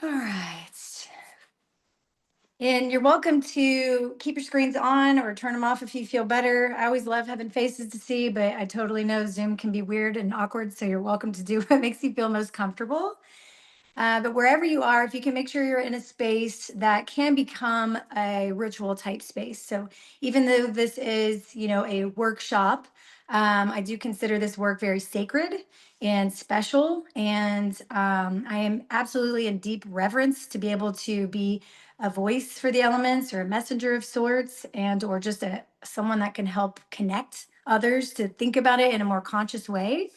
All right. And you're welcome to keep your screens on or turn them off if you feel better. I always love having faces to see, but I totally know Zoom can be weird and awkward. So you're welcome to do what makes you feel most comfortable. But wherever you are, if you can make sure you're in a space that can become a ritual type space. So even though this is, a workshop, I do consider this work very sacred and special. And I am absolutely in deep reverence to be able to be a voice for the elements or a messenger of sorts, and or just someone that can help connect others to think about it in a more conscious way,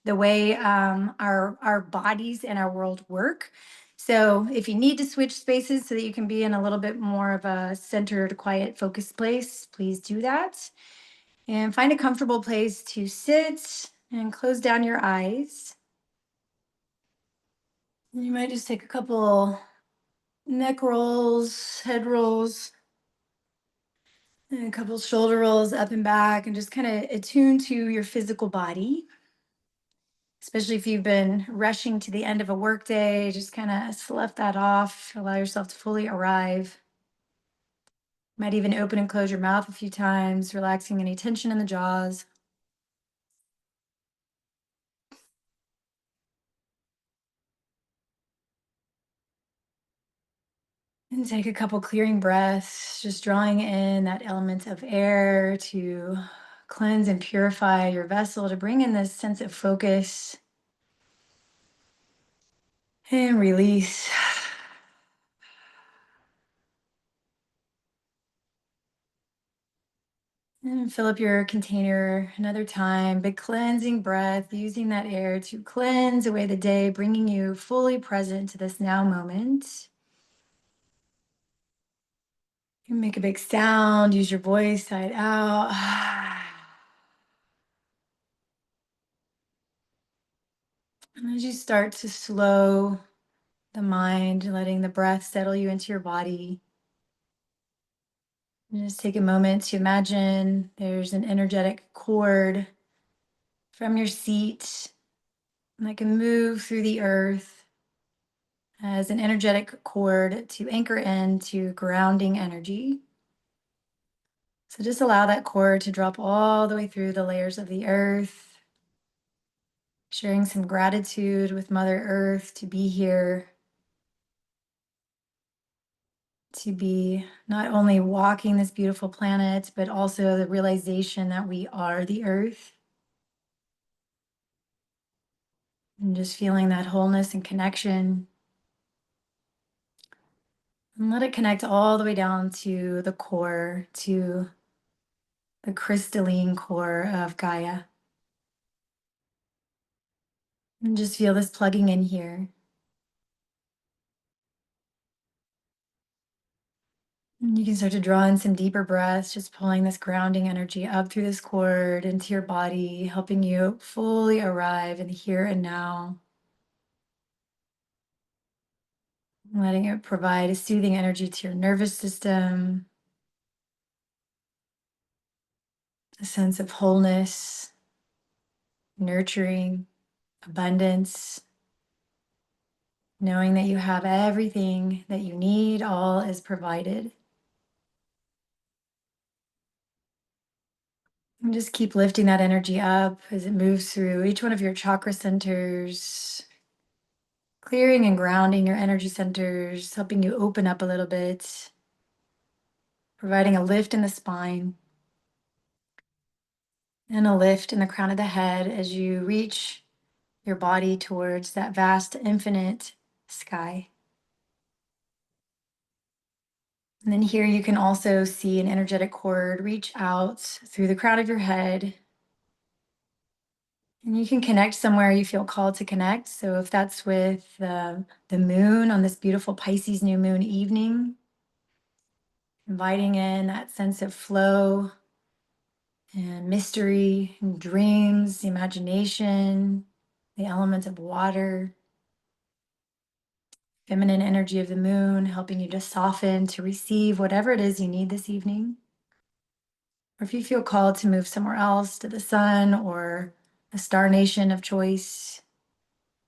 the way our bodies and our world work. So if you need to switch spaces so that you can be in a little bit more of a centered, quiet, focused place, please do that. And find a comfortable place to sit and close down your eyes. And you might just take a couple neck rolls, head rolls, and a couple shoulder rolls up and back, and just kind of attune to your physical body. Especially if you've been rushing to the end of a workday, just kind of slough that off, allow yourself to fully arrive. Might even open and close your mouth a few times, relaxing any tension in the jaws. And take a couple clearing breaths, just drawing in that element of air to cleanse and purify your vessel, to bring in this sense of focus and release. And fill up your container another time. Big cleansing breath, using that air to cleanse away the day, bringing you fully present to this now moment. You can make a big sound, use your voice, sigh out. And as you start to slow the mind, letting the breath settle you into your body, and just take a moment to imagine there's an energetic cord from your seat that can move through the earth as an energetic cord to anchor into grounding energy. So just allow that cord to drop all the way through the layers of the earth, sharing some gratitude with Mother Earth to be here, to be not only walking this beautiful planet, but also the realization that we are the earth. And just feeling that wholeness and connection. And let it connect all the way down to the core, to the crystalline core of Gaia. And just feel this plugging in here. And you can start to draw in some deeper breaths, just pulling this grounding energy up through this cord into your body, helping you fully arrive in the here and now. Letting it provide a soothing energy to your nervous system, a sense of wholeness, nurturing, abundance, knowing that you have everything that you need, all is provided. And just keep lifting that energy up as it moves through each one of your chakra centers, clearing and grounding your energy centers, helping you open up a little bit, providing a lift in the spine and a lift in the crown of the head as you reach your body towards that vast, infinite sky. And then here you can also see an energetic cord reach out through the crown of your head. And you can connect somewhere you feel called to connect. So if that's with the moon on this beautiful Pisces new moon evening, inviting in that sense of flow and mystery and dreams, the imagination, the element of water, feminine energy of the moon, helping you to soften, to receive whatever it is you need this evening. Or if you feel called to move somewhere else, to the sun or a star nation of choice,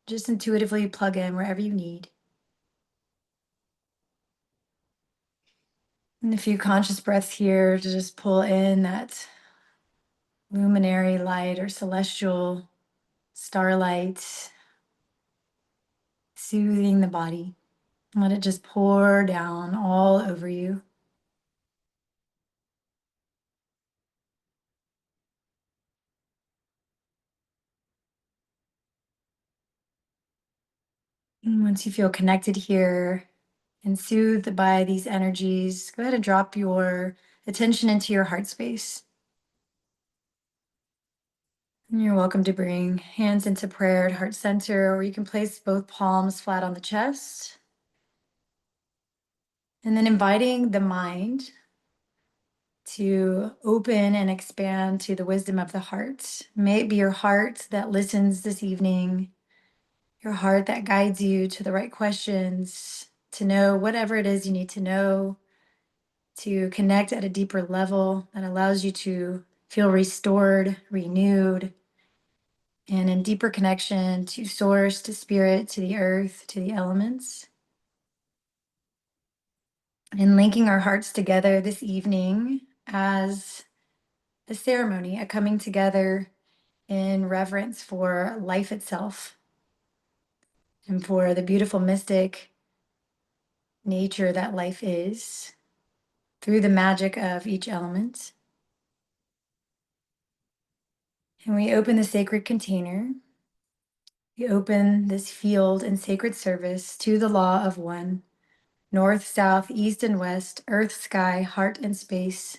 just intuitively plug in wherever you need. And a few conscious breaths here to just pull in that luminary light or celestial starlight, soothing the body. Let it just pour down all over you. And once you feel connected here and soothed by these energies, go ahead and drop your attention into your heart space. And you're welcome to bring hands into prayer at heart center, or you can place both palms flat on the chest. And then inviting the mind to open and expand to the wisdom of the heart. May it be your heart that listens this evening, your heart that guides you to the right questions, to know whatever it is you need to know, to connect at a deeper level that allows you to feel restored, renewed, and in deeper connection to source, to spirit, to the earth, to the elements. And linking our hearts together this evening as a ceremony, a coming together in reverence for life itself and for the beautiful mystic nature that life is through the magic of each element. And we open the sacred container. We open this field in sacred service to the law of one, north, south, east, and west, earth, sky, heart, and space.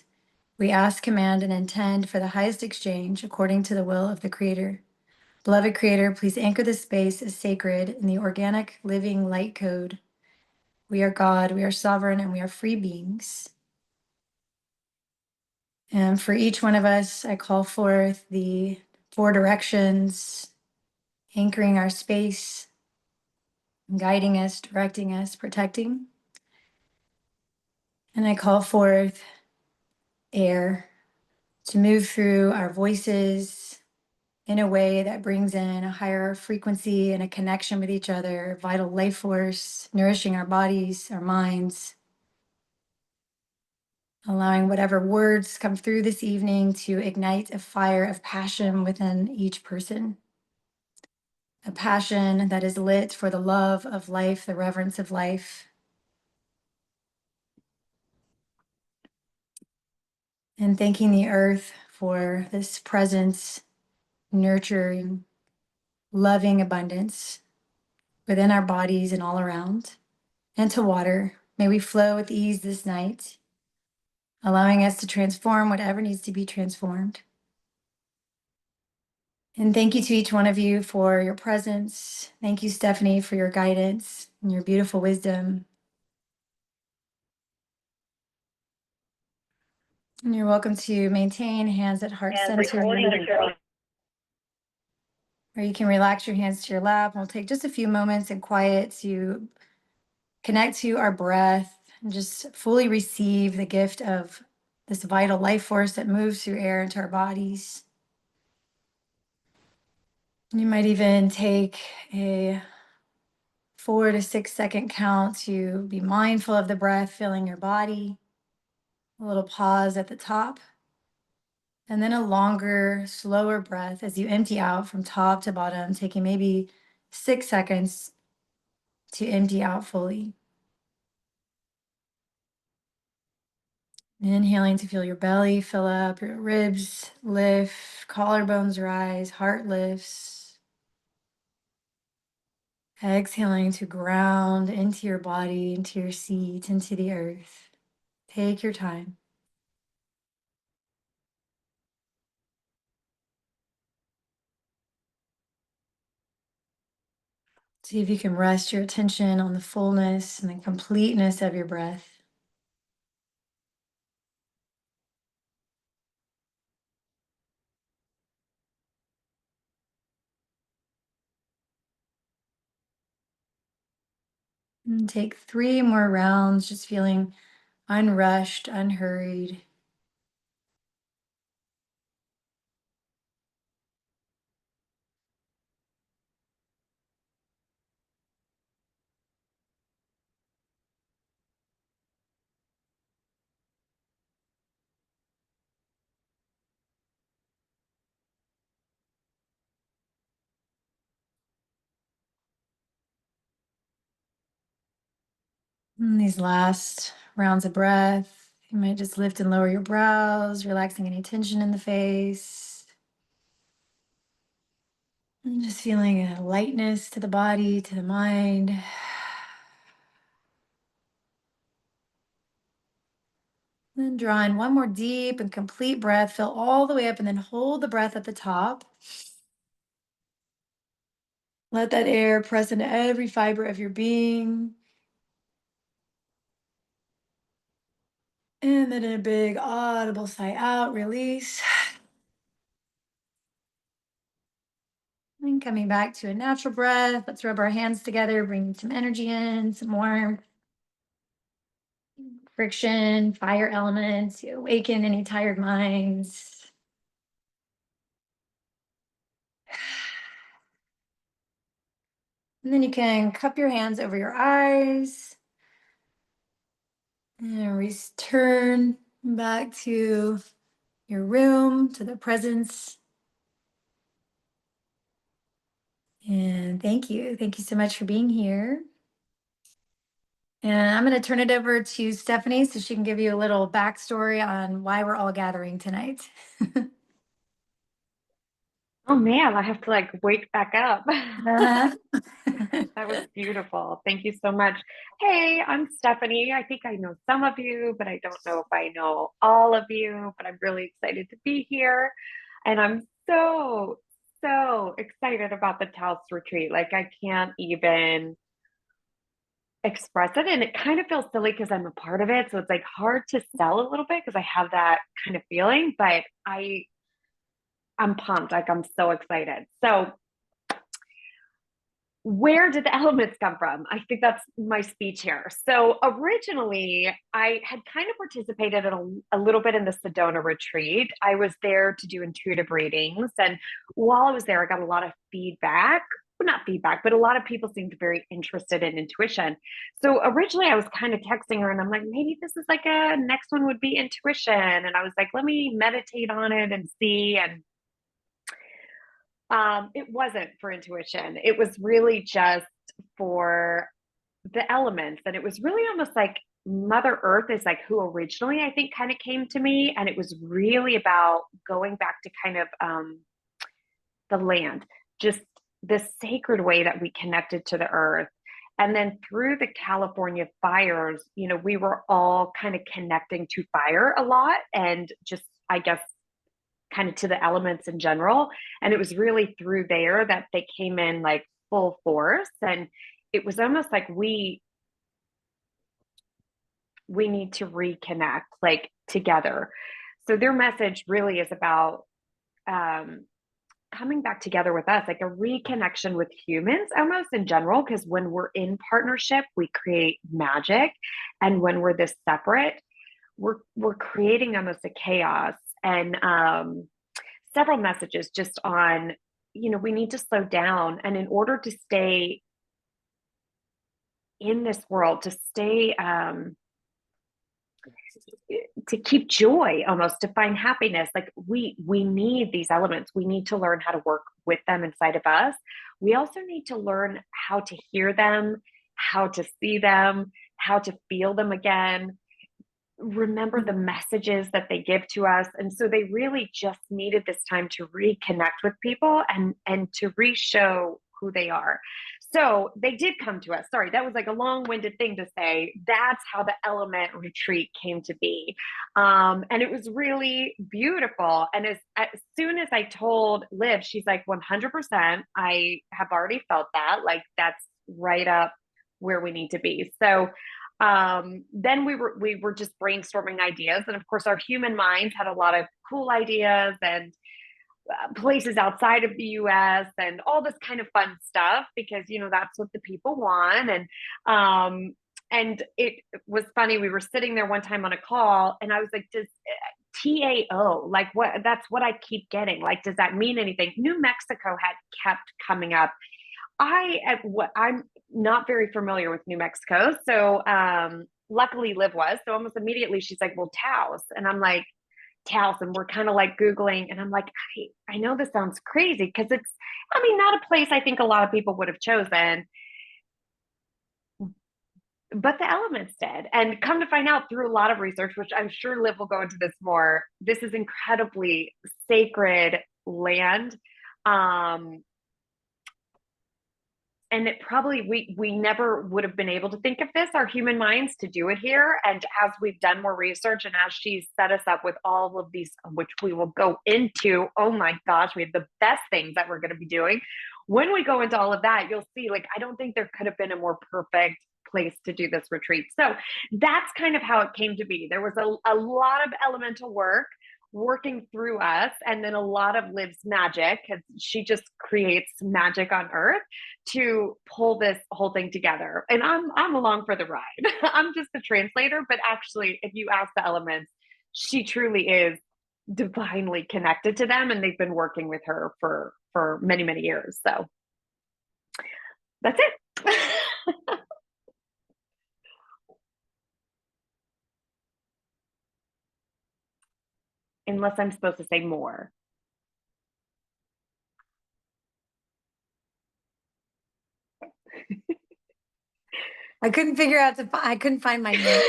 We ask, command, and intend for the highest exchange according to the will of the Creator. Beloved Creator, please anchor this space as sacred in the organic, living light code. We are God, we are sovereign, and we are free beings. And for each one of us, I call forth the 4 directions, anchoring our space, guiding us, directing us, protecting. And I call forth air to move through our voices in a way that brings in a higher frequency and a connection with each other, vital life force, nourishing our bodies, our minds, allowing whatever words come through this evening to ignite a fire of passion within each person. A passion that is lit for the love of life, the reverence of life. And thanking the earth for this presence, nurturing, loving abundance within our bodies and all around. And to water, may we flow with ease this night, allowing us to transform whatever needs to be transformed. And thank you to each one of you for your presence. Thank you, Stephanie, for your guidance and your beautiful wisdom. And you're welcome to maintain hands at heart center. Or you can relax your hands to your lap. We'll take just a few moments in quiet to connect to our breath and just fully receive the gift of this vital life force that moves through air into our bodies. You might even take a 4 to 6 second count to be mindful of the breath filling your body. A little pause at the top. And then a longer, slower breath as you empty out from top to bottom, taking maybe 6 seconds to empty out fully. Inhaling to feel your belly fill up, your ribs lift, collarbones rise, heart lifts. Exhaling to ground into your body, into your seat, into the earth. Take your time. See if you can rest your attention on the fullness and the completeness of your breath. And take 3 more rounds, just feeling unrushed, unhurried. And these last rounds of breath, you might just lift and lower your brows, relaxing any tension in the face. And just feeling a lightness to the body, to the mind. Then draw in one more deep and complete breath, fill all the way up, and then hold the breath at the top. Let that air press into every fiber of your being. And then in a big audible sigh out, release. And coming back to a natural breath. Let's rub our hands together, bring some energy in, some warmth, friction, fire elements, you awaken any tired minds. And then you can cup your hands over your eyes and return back to your room, to the presence. And thank you. Thank you so much for being here. And I'm going to turn it over to Stephanie so she can give you a little backstory on why we're all gathering tonight. Oh man, I have to like wake back up. Uh-huh. That was beautiful. Thank you so much. Hey, I'm Stephanie. I think I know some of you, but I don't know if I know all of you, but I'm really excited to be here. And I'm so excited about the Taos retreat. Like I can't even express it. And it kind of feels silly because I'm a part of it. So it's like hard to sell a little bit because I have that kind of feeling, but I'm pumped. Like I'm so excited. So where did the elements come from? I think that's my speech here. So originally, I had kind of participated in a little bit in the Sedona retreat. I was there to do intuitive readings. And while I was there, I got a lot of feedback. Well, not feedback, but a lot of people seemed very interested in intuition. So originally, I was kind of texting her and I'm like, maybe this is like a next one would be intuition. And I was like, let me meditate on it and see. And it wasn't for intuition. It was really just for the elements. And it was really almost like Mother Earth is like who originally I think kind of came to me. And it was really about going back to kind of the land, just the sacred way that we connected to the earth. And then through the California fires, you know, we were all kind of connecting to fire a lot and just, I guess, kind of to the elements in general. And it was really through there that they came in like full force. And it was almost like we need to reconnect like together. So their message really is about um, coming back together with us, like a reconnection with humans almost in general. Because when we're in partnership, we create magic. And when we're this separate, we're creating almost a chaos. And several messages just on, you know, we need to slow down. And in order to stay in this world, to stay, to keep joy, almost to find happiness, like we need these elements. We need to learn how to work with them inside of us. We also need to learn how to hear them, how to see them, how to feel them again, remember the messages that they give to us. And so they really just needed this time to reconnect with people and to re-show who they are. So they did come to us. Sorry, that was like a long-winded thing to say. That's how the element retreat came to be. And it was really beautiful. And as soon as I told Liv, she's like, 100%, I have already felt that. Like that's right up where we need to be. So then we were just brainstorming ideas, and of course our human minds had a lot of cool ideas and places outside of the US and all this kind of fun stuff because you know that's what the people want. And it was funny, we were sitting there one time on a call and I was like, does TAO, like what, that's what I keep getting, like does that mean anything? New Mexico had kept coming up. I'm not very familiar with New Mexico. So luckily Liv was. So almost immediately she's like, well, Taos. And I'm like, Taos. And we're kind of like Googling. And I'm like, I know this sounds crazy because it's, I mean, not a place I think a lot of people would have chosen. but the elements did. And come to find out through a lot of research, which I'm sure Liv will go into this more, this is incredibly sacred land. Um, and it probably we never would have been able to think of this, our human minds, to do it here. And as we've done more research and as she's set us up with all of these, which we will go into, oh my gosh, we have the best things that we're going to be doing. When we go into all of that, you'll see, like, I don't think there could have been a more perfect place to do this retreat. So that's kind of how it came to be. There was a lot of elemental work working through us, and then a lot of Liv's magic, because she just creates magic on earth to pull this whole thing together. And I'm along for the ride. I'm just the translator, but actually, if you ask the elements, she truly is divinely connected to them, and they've been working with her for many, many years. So that's it. Unless I'm supposed to say more. I couldn't find my note.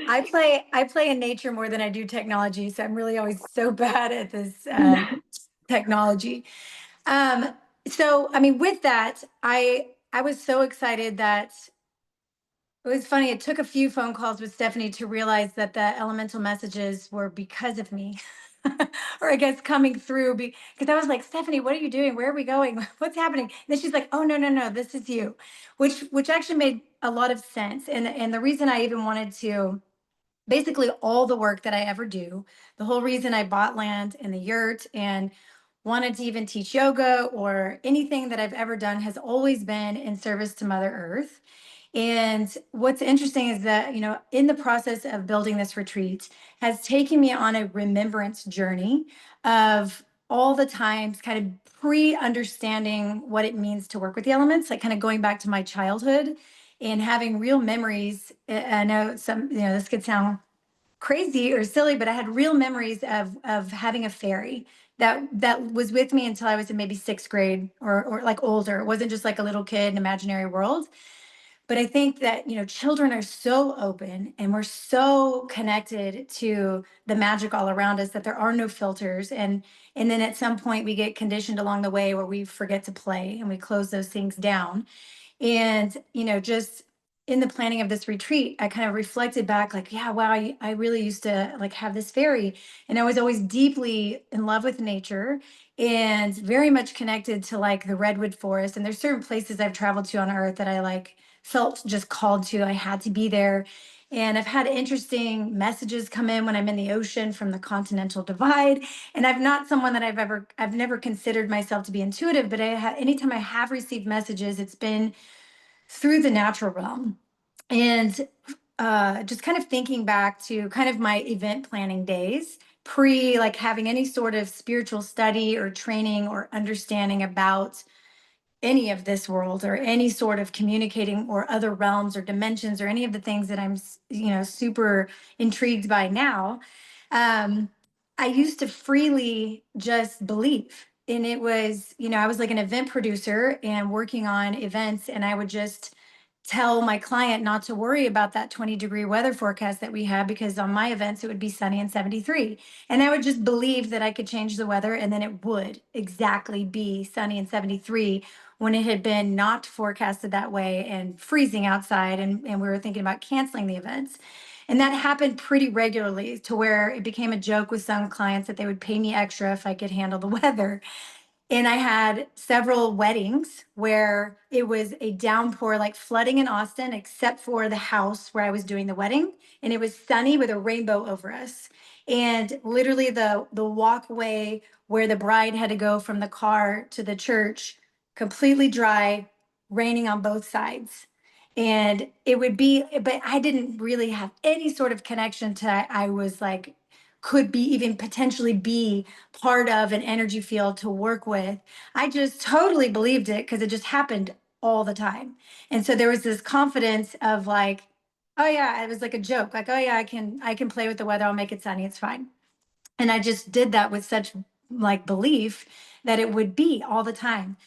I play in nature more than I do technology, so I'm really always so bad at this technology. Um, so I mean, with that, I was so excited that it was funny. It took a few phone calls with Stephanie to realize that the elemental messages were because of me, or I guess coming through. Because I was like, Stephanie, what are you doing? Where are we going? What's happening? And then she's like, Oh no, no, no, this is you, which actually made a lot of sense. And the reason I even wanted to basically all the work that I ever do, the whole reason I bought land in the yurt and wanted to even teach yoga or anything that I've ever done has always been in service to Mother Earth. And what's interesting is that, in the process of building this retreat has taken me on a remembrance journey of all the times kind of pre-understanding what it means to work with the elements, like kind of going back to my childhood and having real memories. I know this could sound crazy or silly, but I had real memories of having a fairy that was with me until I was in maybe sixth grade or like older. It wasn't just like a little kid in imaginary world. But I think that, children are so open and we're so connected to the magic all around us that there are no filters. And then at some point we get conditioned along the way where we forget to play and we close those things down. And, just in the planning of this retreat, I kind of reflected back like, yeah, wow, I really used to like have this fairy. And I was always deeply in love with nature and very much connected to like the redwood forest. And there's certain places I've traveled to on earth that I like felt just called to. I had to be there. And I've had interesting messages come in when I'm in the ocean from the continental divide. And I'm not someone that I've never considered myself to be intuitive, but anytime I have received messages, it's been through the natural realm. And just kind of thinking back to kind of my event planning days, pre like having any sort of spiritual study or training or understanding about any of this world or any sort of communicating or other realms or dimensions or any of the things that I'm, super intrigued by now. Um, I used to freely just believe. And it was, I was like an event producer and working on events, and I would just tell my client not to worry about that 20-degree weather forecast that we had because on my events it would be sunny and 73. And I would just believe that I could change the weather and then it would exactly be sunny and 73 when it had been not forecasted that way and freezing outside, and we were thinking about canceling the events. And that happened pretty regularly to where it became a joke with some clients that they would pay me extra if I could handle the weather. And I had several weddings where it was a downpour, like flooding in Austin, except for the house where I was doing the wedding. And it was sunny with a rainbow over us. And literally the walkway where the bride had to go from the car to the church, completely dry, raining on both sides. And it would be, but I didn't really have any sort of connection to, I was like, could be even potentially be part of an energy field to work with. I just totally believed it because it just happened all the time. And so there was this confidence of like, oh yeah, it was like a joke, like, oh yeah, I can play with the weather, I'll make it sunny, it's fine. And I just did that with such like belief that it would be all the time.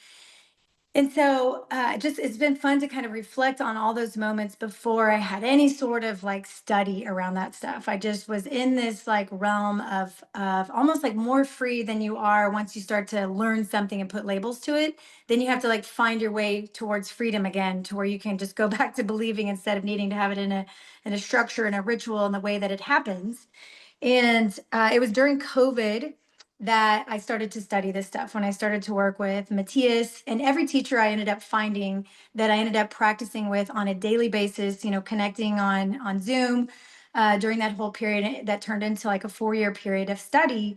And so, just it's been fun to kind of reflect on all those moments before I had any sort of like study around that stuff. I just was in this like realm of almost like more free than you are once you start to learn something and put labels to it. Then you have to like find your way towards freedom again, to where you can just go back to believing instead of needing to have it in a structure and a ritual and the way that it happens. And it was during COVID that I started to study this stuff, when I started to work with Matthias and every teacher I ended up finding that I ended up practicing with on a daily basis, connecting on Zoom during that whole period that turned into like a 4-year period of study.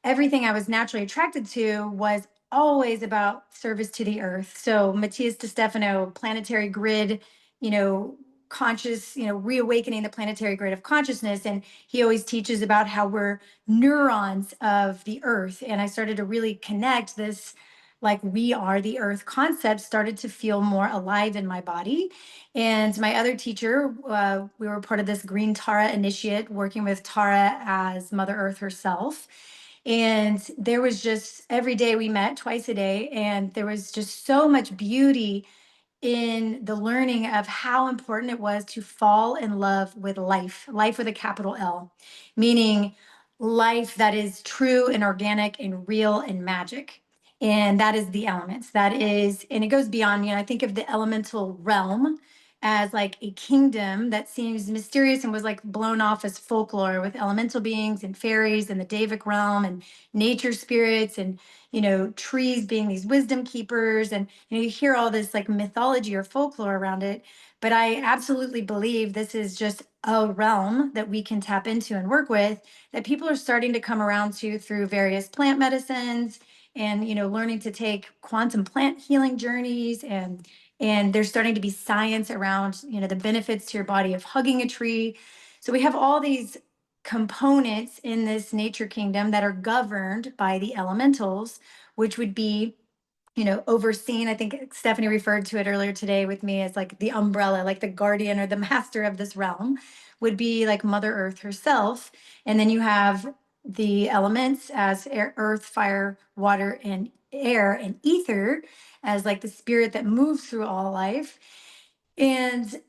Everything I was naturally attracted to was always about service to the earth. So Matthias DeStefano, planetary grid, you know, conscious, reawakening the planetary grid of consciousness. And he always teaches about how we're neurons of the earth. And I started to really connect this, like we are the earth concept, started to feel more alive in my body. And my other teacher, we were part of this Green Tara initiate, working with Tara as Mother Earth herself. And there was just every day we met twice a day, and there was just so much beauty in the learning of how important it was to fall in love with life, life with a capital L, meaning life that is true and organic and real and magic. And that is the elements. That is, and it goes beyond, I think of the elemental realm as like a kingdom that seems mysterious and was like blown off as folklore, with elemental beings and fairies and the Davic realm and nature spirits and trees being these wisdom keepers. And you hear all this like mythology or folklore around it. But I absolutely believe this is just a realm that we can tap into and work with, that people are starting to come around to through various plant medicines, and learning to take quantum plant healing journeys. And there's starting to be science around the benefits to your body of hugging a tree. So we have all these components in this nature kingdom that are governed by the elementals, which would be overseen. I think Stephanie referred to it earlier today with me as like the umbrella, like the guardian or the master of this realm would be like Mother Earth herself. And then you have the elements as air, earth, fire, water, and air, and ether as like the spirit that moves through all life. And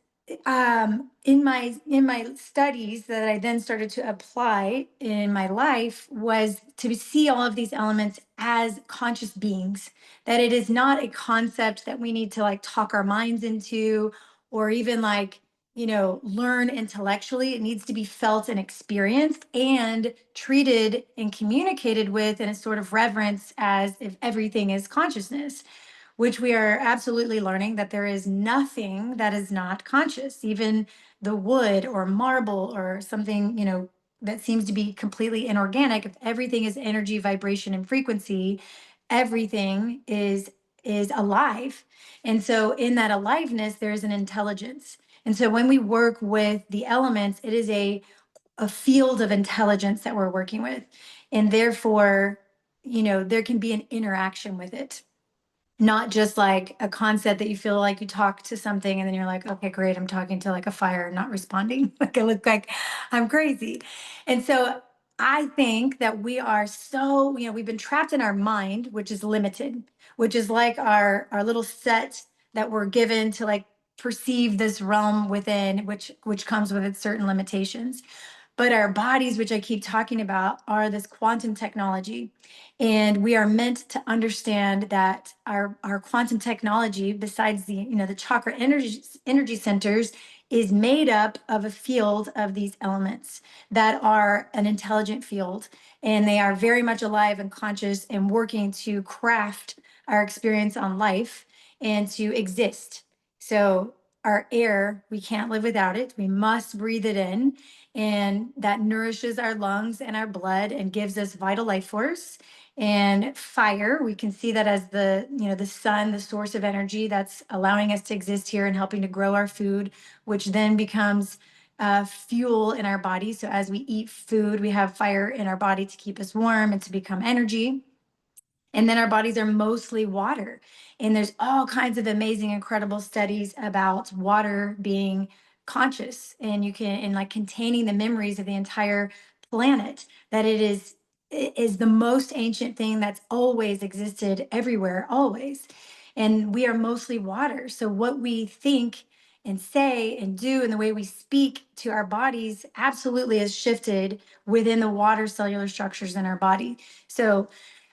in my studies that I then started to apply in my life was to see all of these elements as conscious beings, that it is not a concept that we need to like talk our minds into, or even like learn intellectually. It needs to be felt and experienced and treated and communicated with in a sort of reverence, as if everything is consciousness, which we are absolutely learning that there is nothing that is not conscious. Even the wood or marble or something, that seems to be completely inorganic. If everything is energy, vibration, and frequency, everything is alive. And so in that aliveness, there is an intelligence. And so when we work with the elements, it is a field of intelligence that we're working with. And therefore, there can be an interaction with it, not just like a concept that you feel like you talk to something and then you're like, okay, great, I'm talking to like a fire, not responding. Like I look like I'm crazy. And so I think that we are so, we've been trapped in our mind, which is limited, which is like our little set that we're given to like perceive this realm within, which comes with its certain limitations. But our bodies, which I keep talking about, are this quantum technology. And we are meant to understand that our quantum technology, besides the chakra energy centers, is made up of a field of these elements that are an intelligent field. And they are very much alive and conscious and working to craft our experience on life and to exist. So our air, we can't live without it. We must breathe it in, and that nourishes our lungs and our blood and gives us vital life force. And fire, we can see that as the sun, the source of energy that's allowing us to exist here and helping to grow our food, which then becomes fuel in our body. So as we eat food, we have fire in our body to keep us warm and to become energy. And then our bodies are mostly water. And there's all kinds of amazing, incredible studies about water being conscious, and and like containing the memories of the entire planet, that it is the most ancient thing that's always existed everywhere, always. and we are mostly water. So what we think and say and do and the way we speak to our bodies absolutely is shifted within the water cellular structures in our body. So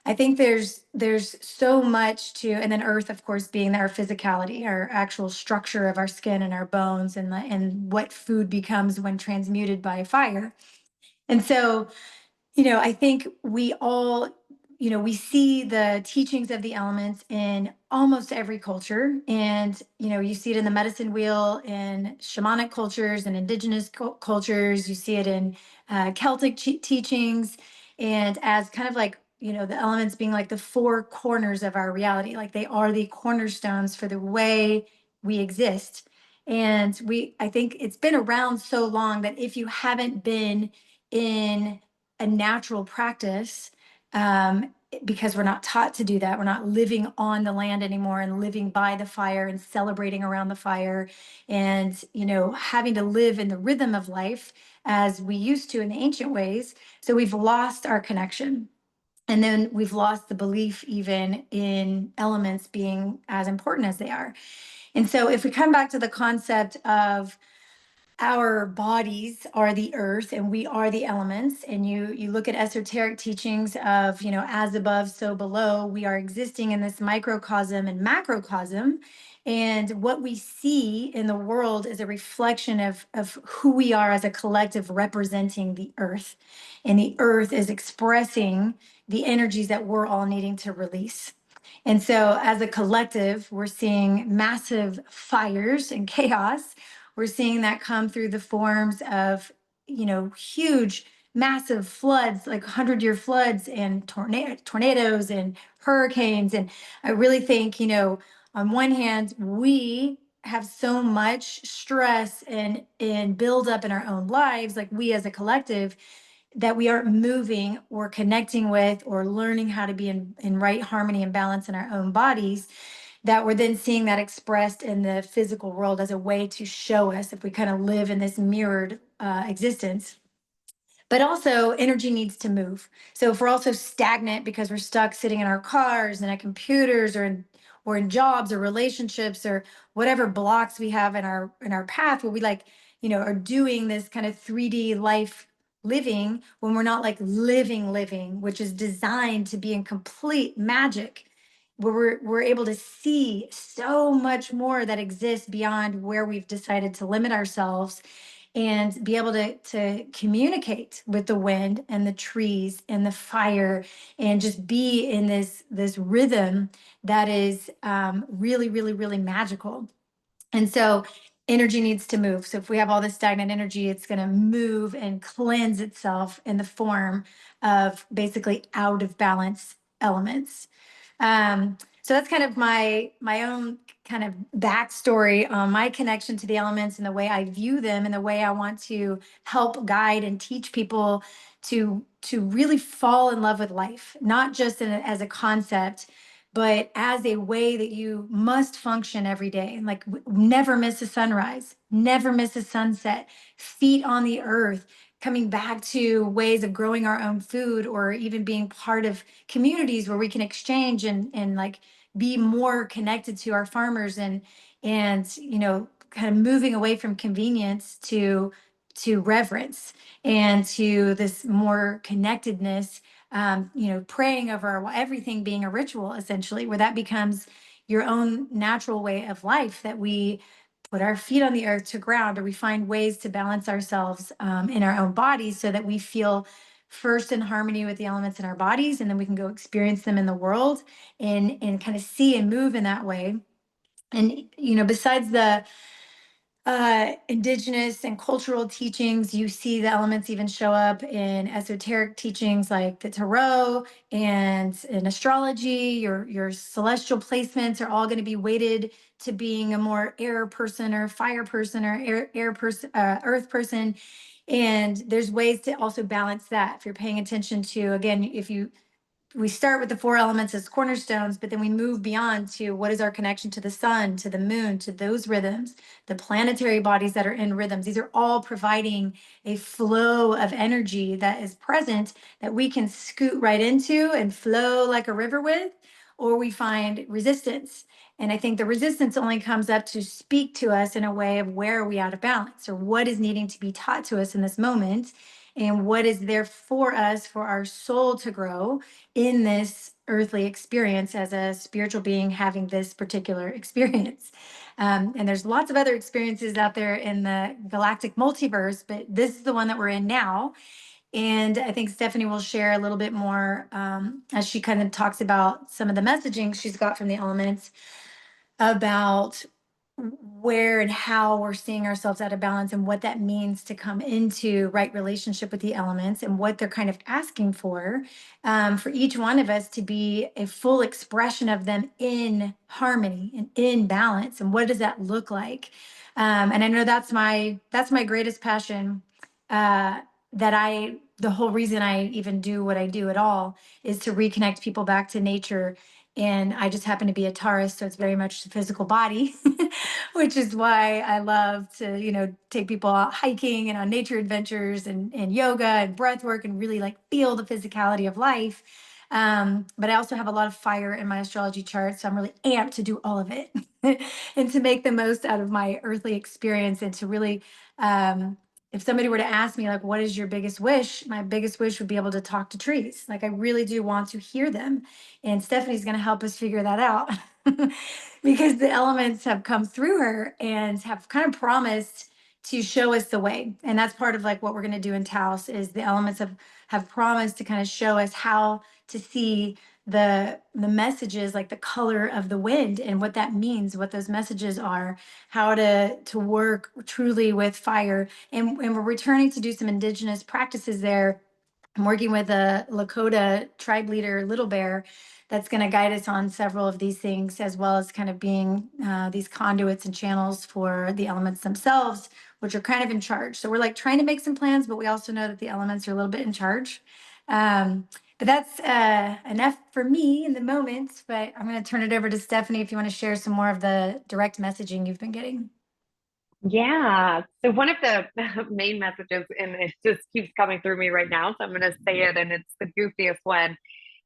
I think there's so much to, and then earth, of course, being our physicality, our actual structure of our skin and our bones, and what food becomes when transmuted by fire. And so, I think we all, we see the teachings of the elements in almost every culture. And, you see it in the medicine wheel in shamanic cultures and indigenous cultures. You see it in Celtic teachings. And as kind of like, the elements being like the four corners of our reality, like they are the cornerstones for the way we exist. And I think it's been around so long that if you haven't been in a natural practice, because we're not taught to do that. We're not living on the land anymore and living by the fire and celebrating around the fire and, having to live in the rhythm of life as we used to in the ancient ways. So we've lost our connection. And then we've lost the belief even in elements being as important as they are. And so if we come back to the concept of our bodies are the earth and we are the elements, and you look at esoteric teachings of, as above so below, we are existing in this microcosm and macrocosm, and what we see in the world is a reflection of who we are as a collective representing the earth, and the earth is expressing the energies that we're all needing to release. And so as a collective, we're seeing massive fires and chaos. We're seeing that come through the forms of, huge, massive floods, like 100-year floods and tornadoes and hurricanes. And I really think, on one hand, we have so much stress and build up in our own lives, like we as a collective, that we aren't moving or connecting with or learning how to be in right harmony and balance in our own bodies, that we're then seeing that expressed in the physical world as a way to show us if we kind of live in this mirrored existence. But also, energy needs to move. So if we're also stagnant because we're stuck sitting in our cars and at computers or in jobs or relationships or whatever blocks we have in our path, where we like, are doing this kind of 3D life living, when we're not like living, which is designed to be in complete magic, where we're able to see so much more that exists beyond where we've decided to limit ourselves, and be able to communicate with the wind and the trees and the fire, and just be in this rhythm that is really, really, really magical. And so energy needs to move. So if we have all this stagnant energy, it's going to move and cleanse itself in the form of basically out of balance elements. So that's kind of my own kind of backstory on my connection to the elements and the way I view them and the way I want to help guide and teach people to really fall in love with life, not just as a concept, but as a way that you must function every day. Like never miss a sunrise, never miss a sunset, feet on the earth, coming back to ways of growing our own food, or even being part of communities where we can exchange and like be more connected to our farmers, and kind of moving away from convenience to reverence and to this more connectedness, praying over everything being a ritual, essentially, where that becomes your own natural way of life, that we put our feet on the earth to ground, or we find ways to balance ourselves in our own bodies, so that we feel first in harmony with the elements in our bodies, and then we can go experience them in the world and kind of see and move in that way. And besides the indigenous and cultural teachings, you see the elements even show up in esoteric teachings like the tarot and in astrology. Your celestial placements are all going to be weighted to being a more air person or fire person or air person, earth person. And there's ways to also balance that if you're paying attention to, again, if you we start with the four elements as cornerstones, but then we move beyond to what is our connection to the sun, to the moon, to those rhythms, the planetary bodies that are in rhythms. These are all providing a flow of energy that is present, that we can scoot right into and flow like a river with, or we find resistance. And I think the resistance only comes up to speak to us in a way of where are we out of balance or what is needing to be taught to us in this moment and what is there for us for our soul to grow in this earthly experience as a spiritual being having this particular experience. And there's lots of other experiences out there in the galactic multiverse, but this is the one that we're in now. And I think Stephanie will share a little bit more as she kind of talks about some of the messaging she's got from the elements about where and how we're seeing ourselves out of balance and what that means to come into right relationship with the elements and what they're kind of asking for each one of us to be a full expression of them in harmony and in balance. And what does that look like? And I know that's my greatest passion. The whole reason I even do what I do at all is to reconnect people back to nature. And I just happen to be a Taurus, so it's very much the physical body, which is why I love to, take people out hiking and on nature adventures and yoga and breath work and really like feel the physicality of life. But I also have a lot of fire in my astrology chart, so I'm really amped to do all of it and to make the most out of my earthly experience and to really, if somebody were to ask me like what is your biggest wish, my biggest wish would be able to talk to trees. Like I really do want to hear them, and Stephanie's going to help us figure that out because the elements have come through her and have kind of promised to show us the way. And that's part of like what we're going to do in Taos is the elements have promised to kind of show us how to see the messages, like the color of the wind and what that means, what those messages are, how to work truly with fire. And we're returning to do some indigenous practices there. I'm working with a Lakota tribe leader, Little Bear, that's going to guide us on several of these things, as well as kind of being these conduits and channels for the elements themselves, which are kind of in charge. So we're like trying to make some plans, but we also know that the elements are a little bit in charge. But that's enough for me in the moment. But I'm going to turn it over to Stephanie if you want to share some more of the direct messaging you've been getting. Yeah. So one of the main messages, and it just keeps coming through me right now, so I'm going to say it, and it's the goofiest one.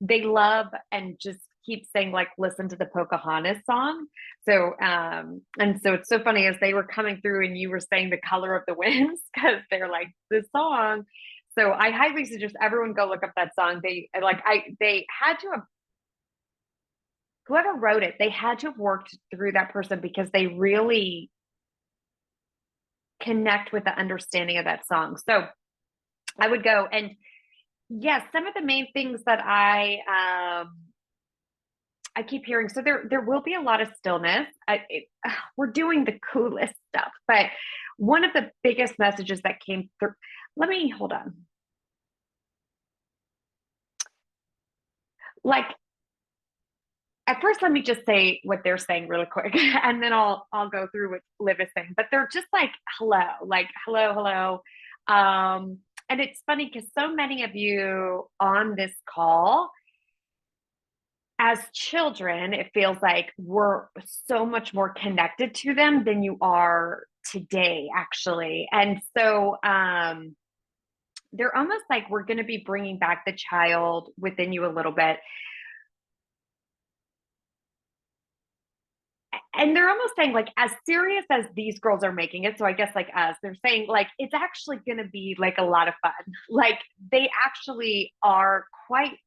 They love and just keep saying like, listen to the Pocahontas song. So, and so it's so funny as they were coming through, and you were saying the color of the winds because they're like this song. So I highly suggest everyone go look up that song. They had to have whoever wrote it, they had to have worked through that person because they really connect with the understanding of that song. So I would go and yes, some of the main things that I keep hearing. So there will be a lot of stillness. We're doing the coolest stuff, but one of the biggest messages that came through. Let me hold on. Like at first, let me just say what they're saying really quick, and then I'll go through what Liv is saying. But they're just like hello, hello. And it's funny because so many of you on this call, as children, it feels like we're so much more connected to them than you are today, actually. And so they're almost like we're going to be bringing back the child within you a little bit. And they're almost saying like as serious as these girls are making it, so I guess like us, they're saying like it's actually going to be like a lot of fun. Like they actually are quite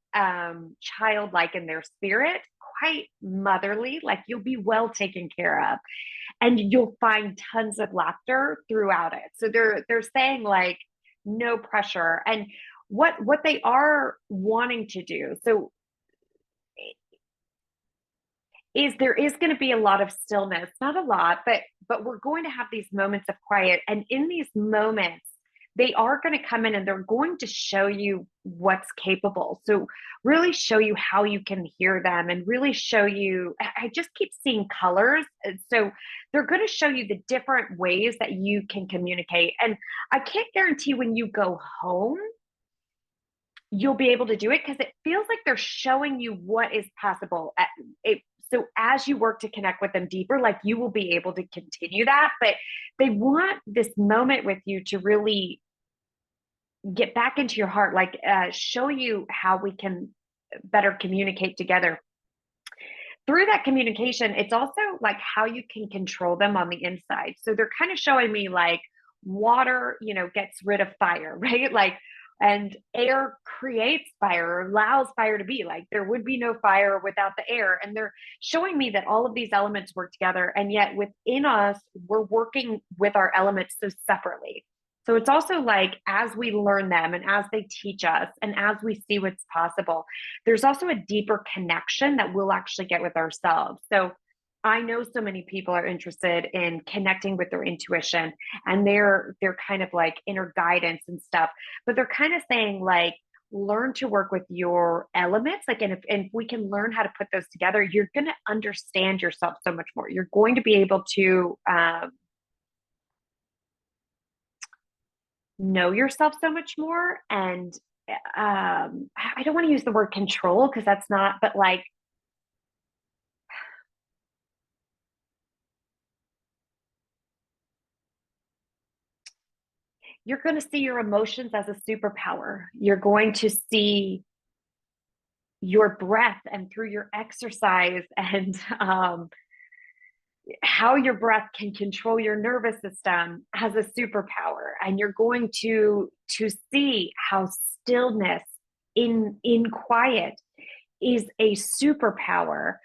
childlike in their spirit, quite motherly, like you'll be well taken care of and you'll find tons of laughter throughout it. So they're saying like no pressure. And what they are wanting to do, so is there is going to be a lot of stillness, not a lot, but we're going to have these moments of quiet. And in these moments, they are going to come in and they're going to show you what's capable. So really show you how you can hear them and really show you, I just keep seeing colors. So they're going to show you the different ways that you can communicate. And I can't guarantee when you go home, you'll be able to do it because it feels like they're showing you what is possible. So as you work to connect with them deeper, like you will be able to continue that. But they want this moment with you to really get back into your heart, like show you how we can better communicate together. through that communication, it's also like how you can control them on the inside. So they're kind of showing me like water, gets rid of fire, right? Like, and air creates fire, allows fire to be. Like, there would be no fire without the air. And they're showing me that all of these elements work together. And yet within us, we're working with our elements so separately. So it's also like as we learn them and as they teach us and as we see what's possible, there's also a deeper connection that we'll actually get with ourselves. So I know so many people are interested in connecting with their intuition and their kind of like inner guidance and stuff, but they're kind of saying like learn to work with your elements, like, and if we can learn how to put those together, you're going to understand yourself so much more. You're going to be able to know yourself so much more. And I don't want to use the word control because that's not, but like you're going to see your emotions as a superpower. You're going to see your breath and through your exercise and how your breath can control your nervous system as a superpower. And you're going to see how stillness in quiet is a superpower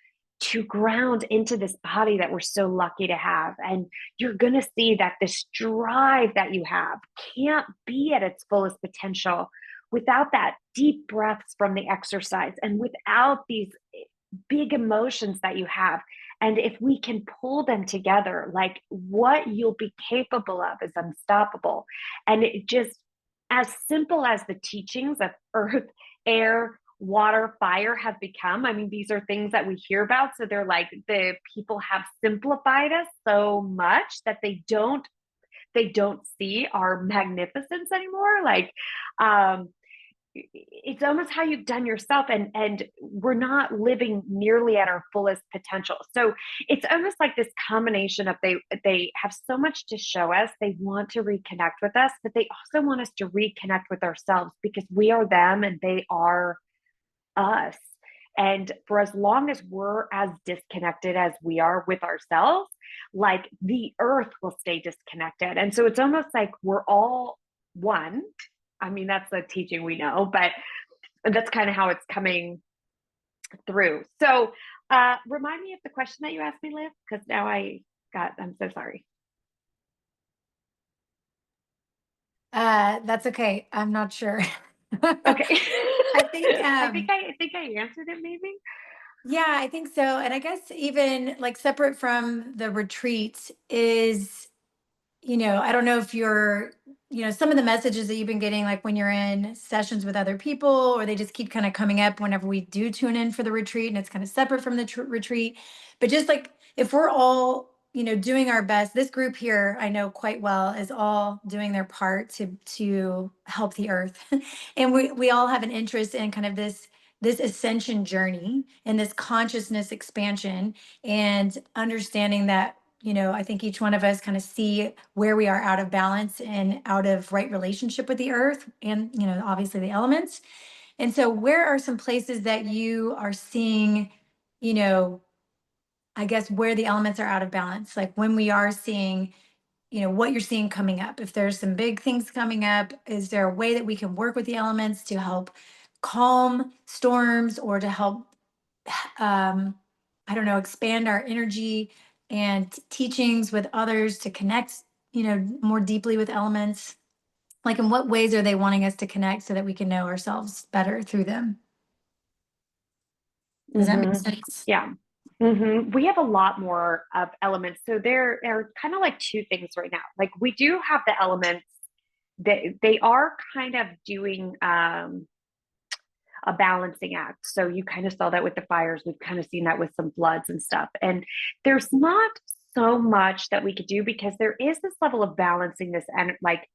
to ground into this body that we're so lucky to have. And you're going to see that this drive that you have can't be at its fullest potential without that deep breaths from the exercise and without these big emotions that you have. And if we can pull them together, like what you'll be capable of is unstoppable. And it just, as simple as the teachings of earth, air, water, fire have become. I mean, these are things that we hear about. So they're like the people have simplified us so much that they don't see our magnificence anymore. Like it's almost how you've done yourself, and we're not living nearly at our fullest potential. So it's almost like this combination of they have so much to show us, they want to reconnect with us, but they also want us to reconnect with ourselves because we are them and they are us. And for as long as we're as disconnected as we are with ourselves, like the earth will stay disconnected. And so it's almost like we're all one. I mean, that's the teaching we know, but that's kind of how it's coming through. So remind me of the question that you asked me, Liv, because now I'm so sorry. That's okay. I'm not sure. Okay. I think, I think I answered it maybe. yeah, I think so. And I guess even like separate from the retreat is, I don't know if you're, some of the messages that you've been getting, like when you're in sessions with other people, or they just keep kind of coming up whenever we do tune in for the retreat and it's kind of separate from the retreat. But just like if we're all, doing our best, this group here, I know quite well, is all doing their part to help the earth. And we all have an interest in kind of this ascension journey and this consciousness expansion and understanding that I think each one of us kind of see where we are out of balance and out of right relationship with the earth and, obviously the elements. And so, where are some places that you are seeing, you know, I guess where the elements are out of balance? Like when we are seeing, what you're seeing coming up. If there's some big things coming up, is there a way that we can work with the elements to help calm storms or to help um, I don't know, expand our energy and teachings with others to connect, more deeply with elements? Like, in what ways are they wanting us to connect so that we can know ourselves better through them? Does that make Mm-hmm. sense? Yeah. We have a lot more of elements. So there are kind of like two things right now. Like we do have the elements that they are kind of doing a balancing act. So you kind of saw that with the fires. We've kind of seen that with some floods and stuff. And there's not so much that we could do because there is this level of balancing this and like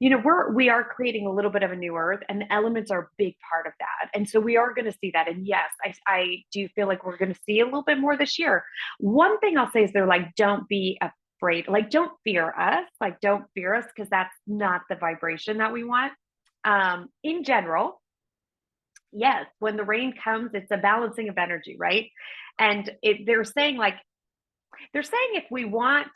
we are creating a little bit of a new earth and the elements are a big part of that, and so we are going to see that. And yes, I do feel like we're going to see a little bit more this year. One thing I'll say is they're like, don't be afraid, like don't fear us, like don't fear us, because that's not the vibration that we want. In general, yes, when the rain comes, it's a balancing of energy, right? And they're saying if we want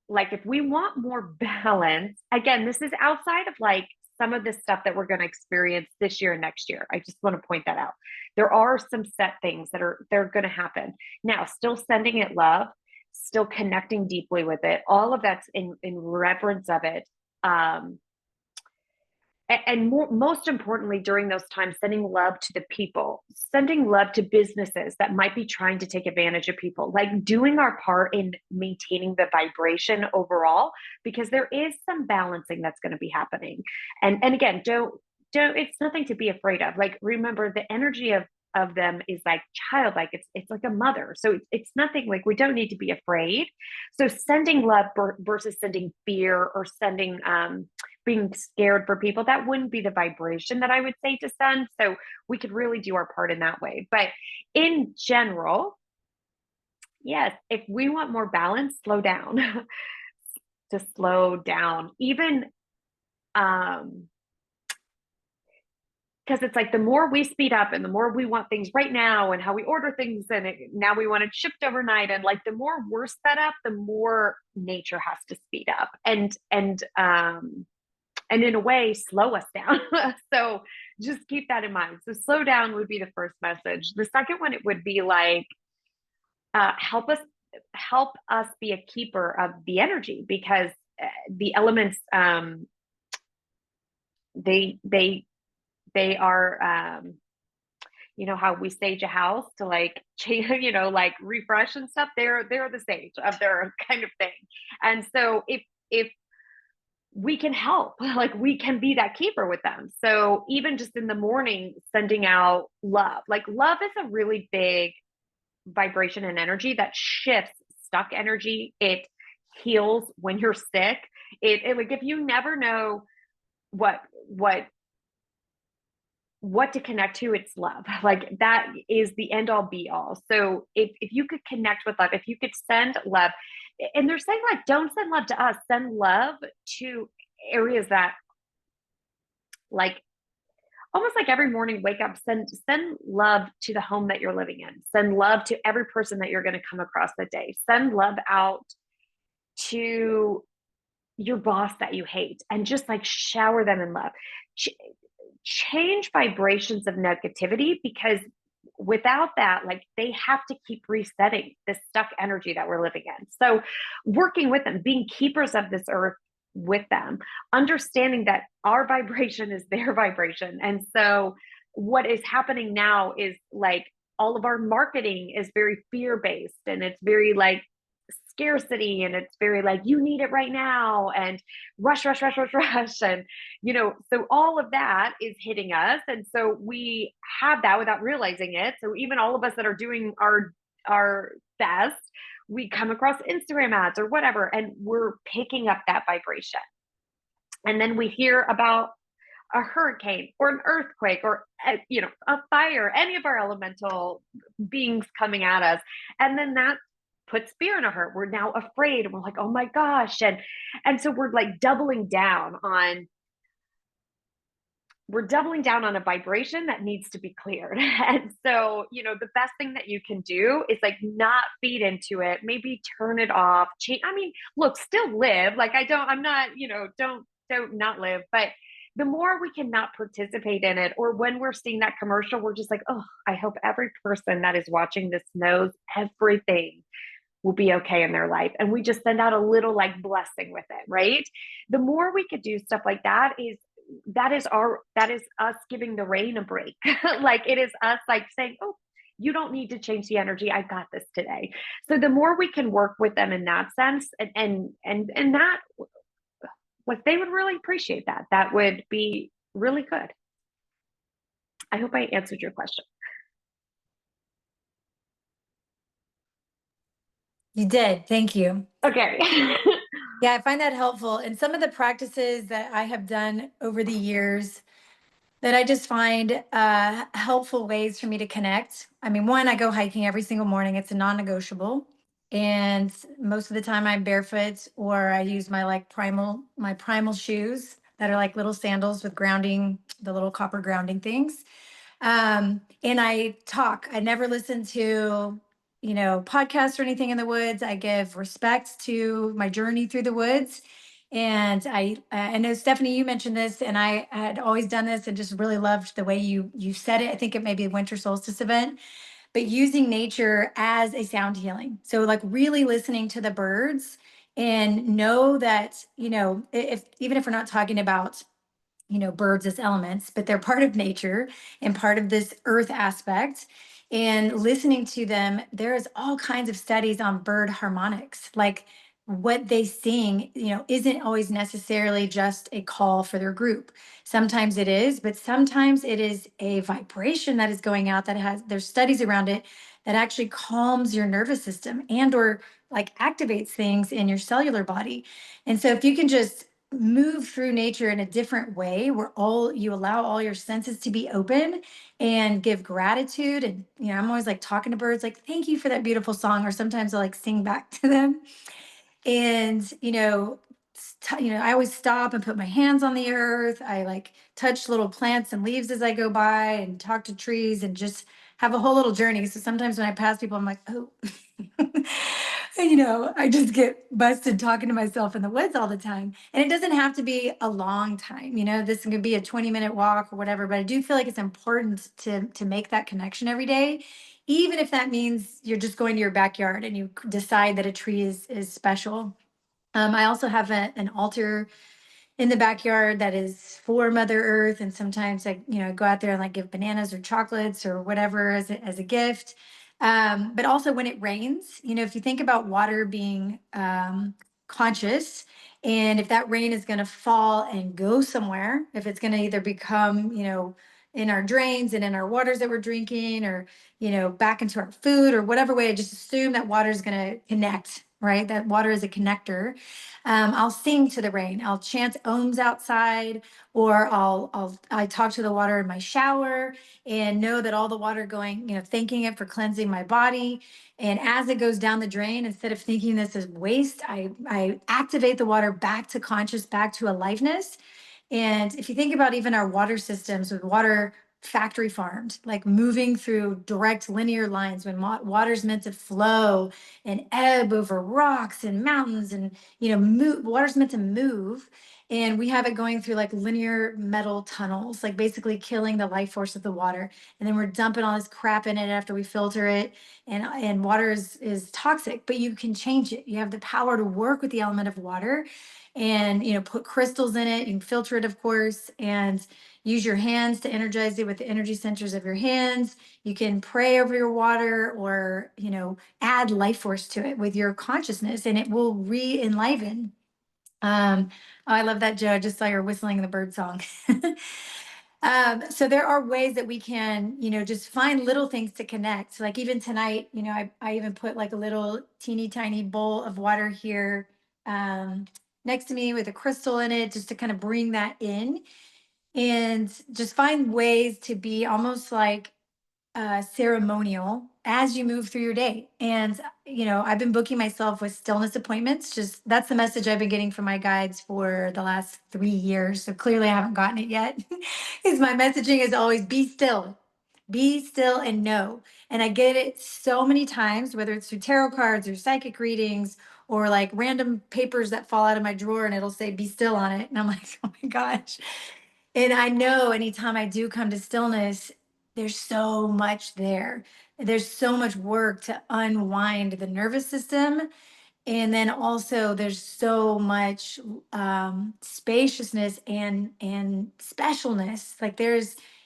if we want more balance, again, this is outside of like some of the stuff that we're going to experience this year and next year. I just want to point that out. There are some set things that are they're going to happen. Now, still sending it love, still connecting deeply with it. All of that's in reverence of it. Um, and most importantly, during those times, sending love to the people, sending love to businesses that might be trying to take advantage of people, like doing our part in maintaining the vibration overall, because there is some balancing that's going to be happening. And again, don't it's nothing to be afraid of. Like, remember, the energy of them is like childlike. It's like a mother. So it's nothing, like, we don't need to be afraid. So sending love versus sending fear or sending being scared for people, that wouldn't be the vibration that I would say to send. So we could really do our part in that way. But in general, yes, if we want more balance, slow down. To slow down. Even because it's like the more we speed up and the more we want things right now and how we order things and now we want it shipped overnight, and like the more we're sped up, the more nature has to speed up and in a way slow us down. So just keep that in mind. So slow down would be the first message. The second one, it would be like help us be a keeper of the energy, because the elements they are you know how we stage a house to like change, you know, like refresh and stuff. They're the stage of their kind of thing. And so if we can help, like we can be that keeper with them. So even just in the morning, sending out love. Like, love is a really big vibration and energy that shifts stuck energy. It heals when you're sick. It like, if you never know what what what to connect to, it's love. Like, that is the end all be all. So if you could connect with love, if you could send love, and they're saying like, don't send love to us, send love to areas that, like, almost like every morning, wake up, send love to the home that you're living in, send love to every person that you're going to come across that day, send love out to your boss that you hate, and just like shower them in love. Change vibrations of negativity, because without that, like, they have to keep resetting this stuck energy that we're living in. So working with them, being keepers of this earth with them, understanding that our vibration is their vibration. And so what is happening now is like, all of our marketing is very fear based, and it's very like scarcity, and it's very like, you need it right now, and rush, and so all of that is hitting us, and so we have that without realizing it. So even all of us that are doing our best, we come across Instagram ads or whatever, and we're picking up that vibration. And then we hear about a hurricane or an earthquake or a fire, any of our elemental beings coming at us, and then that puts fear in our heart. We're now afraid, and we're like, oh my gosh. And so we're doubling down on a vibration that needs to be cleared. And so, the best thing that you can do is like not feed into it, maybe turn it off, change. I mean, look, still live. Like, I'm not, don't not live, but the more we can not participate in it, or when we're seeing that commercial, we're just like, oh, I hope every person that is watching this knows everything will be okay in their life. And we just send out a little like blessing with it, right? The more we could do stuff like that is us giving the rain a break. Like, it is us like saying, oh, you don't need to change the energy. I got this today. So the more we can work with them in that sense, and that, like, they would really appreciate that. That would be really good. I hope I answered your question. You did. Thank you. Okay. Yeah, I find that helpful. And some of the practices that I have done over the years that I just find helpful ways for me to connect. I mean, one, I go hiking every single morning. It's a non-negotiable. And most of the time I'm barefoot, or I use my primal shoes. that are like little sandals with grounding, the little copper grounding things. And I talk. I never listen to, podcasts or anything in the woods. I give respect to my journey through the woods. And I know Stephanie, you mentioned this, and I had always done this and just really loved the way you said it. I think it may be a winter solstice event, but using nature as a sound healing. So like really listening to the birds and know that, if even if we're not talking about birds as elements, but they're part of nature and part of this earth aspect. And listening to them, there is all kinds of studies on bird harmonics, like what they sing, isn't always necessarily just a call for their group. Sometimes it is, but sometimes it is a vibration that is going out that there's studies around it that actually calms your nervous system and or like activates things in your cellular body. And so if you can just move through nature in a different way where all you allow all your senses to be open and give gratitude, and I'm always like talking to birds like thank you for that beautiful song, or sometimes I'll like sing back to them. And I always stop and put my hands on the earth. I like touch little plants and leaves as I go by and talk to trees and just have a whole little journey. So sometimes when I pass people, I'm like, oh, and, I just get busted talking to myself in the woods all the time. And it doesn't have to be a long time. This could be a 20-minute walk or whatever, but I do feel like it's important to make that connection every day, even if that means you're just going to your backyard and you decide that a tree is special. I also have an altar in the backyard that is for Mother Earth. And sometimes I, go out there and like give bananas or chocolates or whatever as a gift. But also when it rains, if you think about water being conscious, and if that rain is going to fall and go somewhere, if it's going to either become, in our drains and in our waters that we're drinking, or, back into our food or whatever way, I just assume that water is going to connect, right? That water is a connector. I'll sing to the rain. I'll chant ohms outside, or I talk to the water in my shower and know that all the water going, thanking it for cleansing my body. And as it goes down the drain, instead of thinking this is waste, I activate the water back to conscious, back to aliveness. And if you think about even our water systems with water factory farmed, like moving through direct linear lines when water's meant to flow and ebb over rocks and mountains, and water's meant to move, and we have it going through like linear metal tunnels, like basically killing the life force of the water. And then we're dumping all this crap in it after we filter it, and water is toxic, but you can change it. You have the power to work with the element of water and put crystals in it. You can filter it, of course, and use your hands to energize it with the energy centers of your hands. You can pray over your water, or add life force to it with your consciousness, and it will re-enliven. Oh, I love that, Joe. I just saw your whistling the bird song. So there are ways that we can, just find little things to connect. So like even tonight, I even put like a little teeny tiny bowl of water here next to me with a crystal in it, just to kind of bring that in and just find ways to be almost like ceremonial as you move through your day. And, I've been booking myself with stillness appointments. Just that's the message I've been getting from my guides for the last 3 years. So clearly I haven't gotten it yet. Because my messaging is always be still and know. And I get it so many times, whether it's through tarot cards or psychic readings or like random papers that fall out of my drawer and it'll say be still on it. And I'm like, oh my gosh. And I know anytime I do come to stillness, there's so much there. There's so much work to unwind the nervous system. And then also there's so much spaciousness and specialness. Like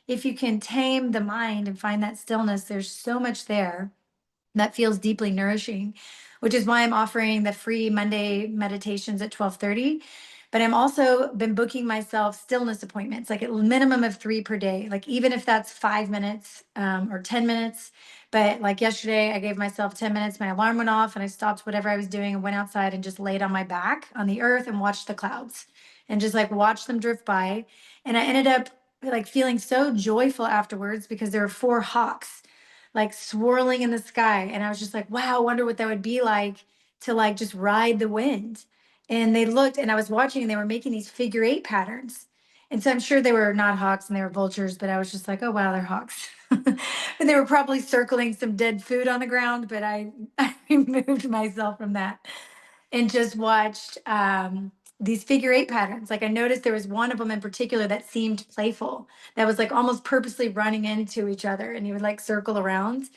if you can tame the mind and find that stillness, there's so much there that feels deeply nourishing, which is why I'm offering the free Monday meditations at 12:30. But I'm also been booking myself stillness appointments, like a minimum of 3 per day, like even if that's 5 minutes or 10 minutes. But like yesterday, I gave myself 10 minutes. My alarm went off and I stopped whatever I was doing and went outside and just laid on my back on the earth and watched the clouds and just like watched them drift by. And I ended up like feeling so joyful afterwards because there were 4 hawks like swirling in the sky. And I was just like, wow, I wonder what that would be like to like just ride the wind. and they looked, and I was watching, and they were making these figure eight patterns. And so I'm sure they were not hawks and they were vultures, but I was just like, oh wow, they're hawks. And they were probably circling some dead food on the ground, but I removed myself from that and just watched these figure eight patterns. Like I noticed there was one of them in particular that seemed playful, that was like almost purposely running into each other, and he would like circle around.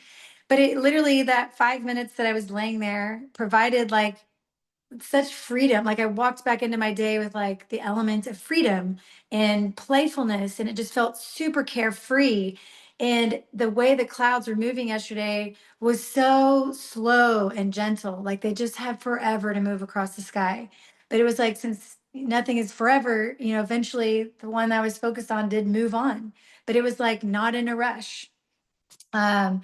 But it literally, that 5 minutes that I was laying there provided like such freedom. Like I walked back into my day with like the element of freedom and playfulness, and it just felt super carefree. And the way the clouds were moving yesterday was so slow and gentle. Like they just had forever to move across the sky. But it was like, since nothing is forever, eventually the one that I was focused on did move on. But it was like not in a rush. Um,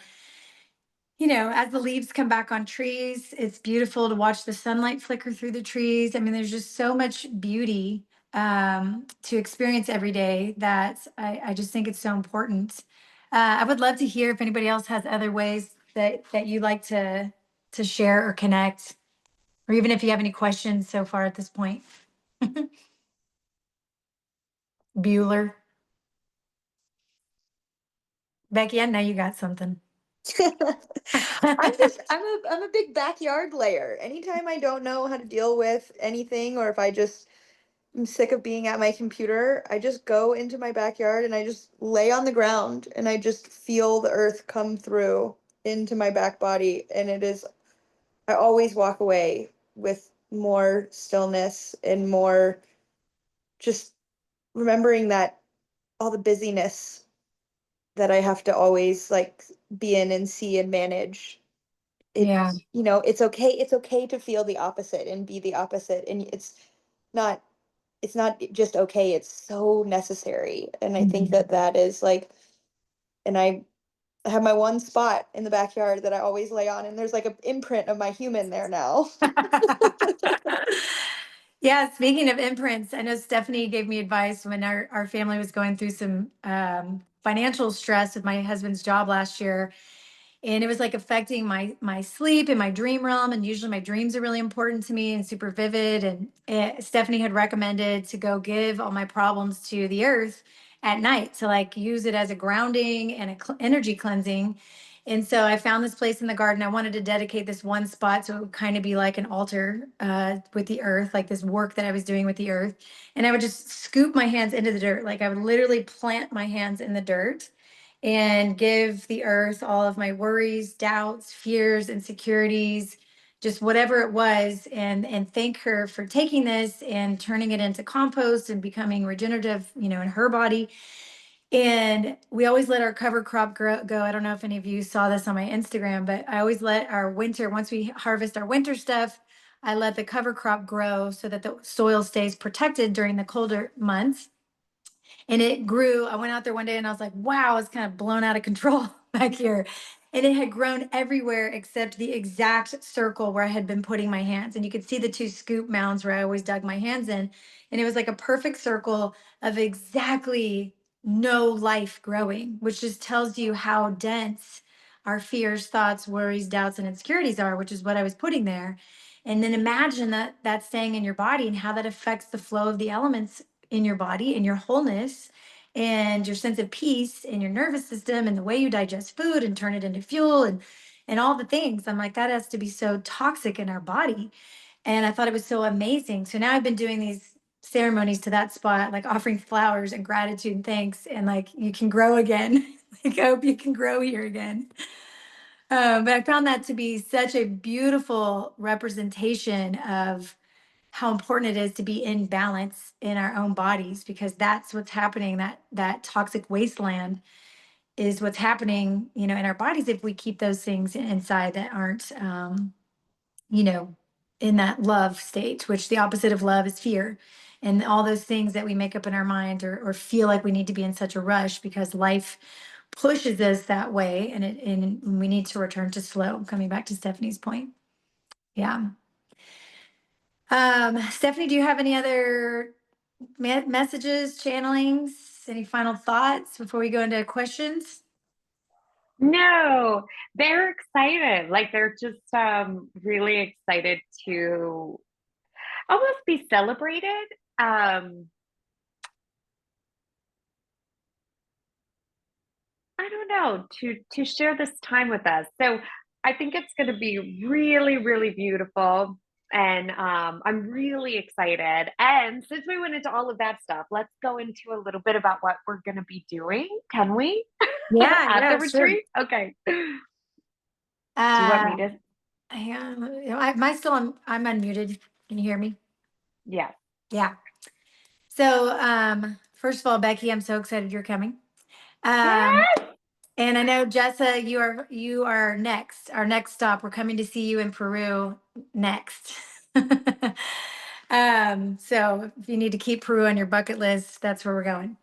as the leaves come back on trees, it's beautiful to watch the sunlight flicker through the trees. I mean, there's just so much beauty to experience every day that I just think it's so important. I would love to hear if anybody else has other ways that you like to share or connect, or even if you have any questions so far at this point. Bueller, Becky, I know you got something. I'm a big backyard layer. Anytime I don't know how to deal with anything, or if I just am sick of being at my computer, I just go into my backyard and I just lay on the ground and I just feel the earth come through into my back body. And I always walk away with more stillness and more just remembering that all the busyness that I have to always like be in and see and manage, Yeah. it's okay to feel the opposite and be the opposite, and not it's not just okay, it's so necessary. And I think Mhm. that is like, and I have my one spot in the backyard that I always lay on, and there's like an imprint of my human there now. Yeah, speaking of imprints, I know Stephanie gave me advice when our family was going through some financial stress with my husband's job last year, and it was like affecting my sleep and my dream realm. And usually my dreams are really important to me and super vivid. And Stephanie had recommended to go give all my problems to the earth at night, to like use it as a grounding and a energy cleansing. And so I found this place in the garden. I wanted to dedicate this one spot so it would kind of be like an altar with the earth, like this work that I was doing with the earth. And I would just scoop my hands into the dirt. Like I would literally plant my hands in the dirt and give the earth all of my worries, doubts, fears, insecurities, just whatever it was, and thank her for taking this and turning it into compost and becoming regenerative, in her body. And we always let our cover crop go. I don't know if any of you saw this on my Instagram, but I always let our winter, once we harvest our winter stuff, I let the cover crop grow so that the soil stays protected during the colder months. And it grew. I went out there one day and I was like, wow, it's kind of blown out of control back here. And it had grown everywhere except the exact circle where I had been putting my hands. And you could see the two scoop mounds where I always dug my hands in. And it was like a perfect circle of exactly no life growing, which just tells you how dense our fears, thoughts, worries, doubts, and insecurities are, which is what I was putting there. And then imagine that staying in your body and how that affects the flow of the elements in your body and your wholeness and your sense of peace in your nervous system and the way you digest food and turn it into fuel and all the things. I'm like, that has to be so toxic in our body. And I thought it was so amazing. So now I've been doing these ceremonies to that spot, like offering flowers and gratitude and thanks, and like, you can grow again. Like, I hope you can grow here again. But I found that to be such a beautiful representation of how important it is to be in balance in our own bodies, because that's what's happening. That toxic wasteland is what's happening, in our bodies if we keep those things inside that aren't, you know, in that love state, which the opposite of love is fear. And all those things that we make up in our mind, or feel like we need to be in such a rush because life pushes us that way, and we need to return to slow, coming back to Stephanie's point. Yeah. Stephanie, do you have any other messages, channelings, any final thoughts before we go into questions? No, they're excited. Like they're just really excited to almost be celebrated. Um, I don't know, to share this time with us. So I think it's going to be really, really beautiful. And I'm really excited. And since we went into all of that stuff, let's go into a little bit about what we're going to be doing. Can we? Yeah, At the yeah, sure. retreat? Okay. Do you want me Uh, to? hang on. Am I still I'm unmuted. Can you hear me? Yeah. Yeah. So, first of all, Becky, I'm so excited you're coming. Um, Yes. and I know Jessa, you are next. Our next stop. We're coming to see you in Peru next. So if you need to keep Peru on your bucket list, that's where we're going.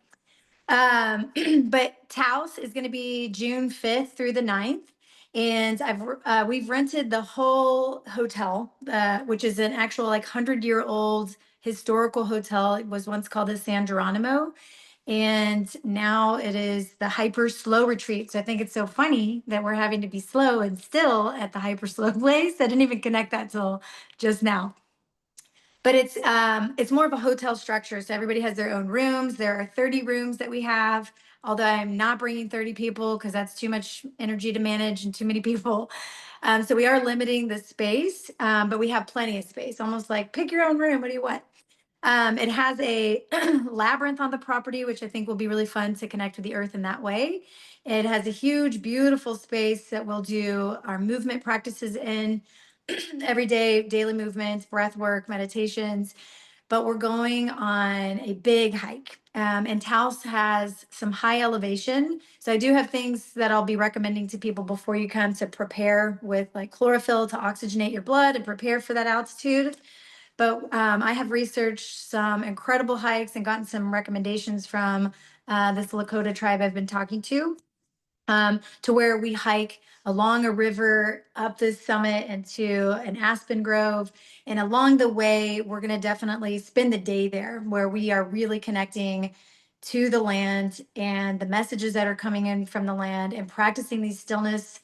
But Taos is going to be June 5th through the 9th. And we've rented the whole hotel, which is an actual like 100-year-old historical hotel. It was once called the San Geronimo. And now it is the hyper slow retreat. So I think it's so funny that we're having to be slow and still at the hyper slow place. I didn't even connect that till just now. But it's more of a hotel structure, so everybody has their own rooms. There are 30 rooms that we have, although I'm not bringing 30 people because that's too much energy to manage and too many people. So we are limiting the space, but we have plenty of space, almost like pick your own room. What do you want? It has a labyrinth on the property, which I think will be really fun to connect with the earth in that way. It has a huge, beautiful space that we'll do our movement practices in every day, daily movements, breath work, meditations. But we're going on a big hike. And Taos has some high elevation. So I do have things that I'll be recommending to people before you come to prepare with like chlorophyll to oxygenate your blood and prepare for that altitude. But I have researched some incredible hikes and gotten some recommendations from this Lakota tribe I've been talking to where we hike along a river up the summit into an aspen grove. And along the way, we're going to definitely spend the day there where we are really connecting to the land and the messages that are coming in from the land and practicing these stillness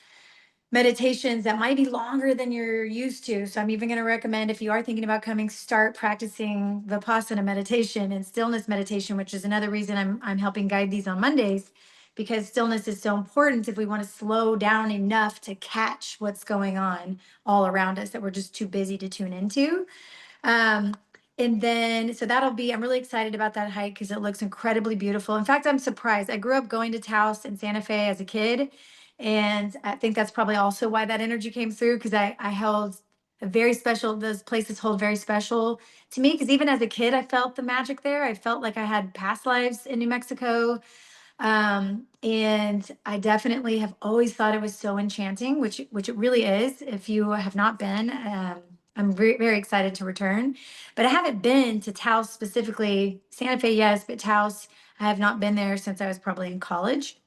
meditations that might be longer than you're used to. So I'm even going to recommend if you are thinking about coming, start practicing Vipassana meditation and stillness meditation, which is another reason I'm helping guide these on Mondays, because stillness is so important if we want to slow down enough to catch what's going on all around us that we're just too busy to tune into. Um, and then, so that'll be, I'm really excited about that hike because it looks incredibly beautiful. In fact, I'm surprised. I grew up going to Taos and Santa Fe as a kid. And I think that's probably also why that energy came through because I held a very special, those places hold very special to me. Because even as a kid, I felt the magic there. I felt like I had past lives in New Mexico. And I definitely have always thought it was so enchanting, which it really is. If you have not been, I'm very excited to return. But I haven't been to Taos specifically. Santa Fe, yes, but Taos, I have not been there since I was probably in college.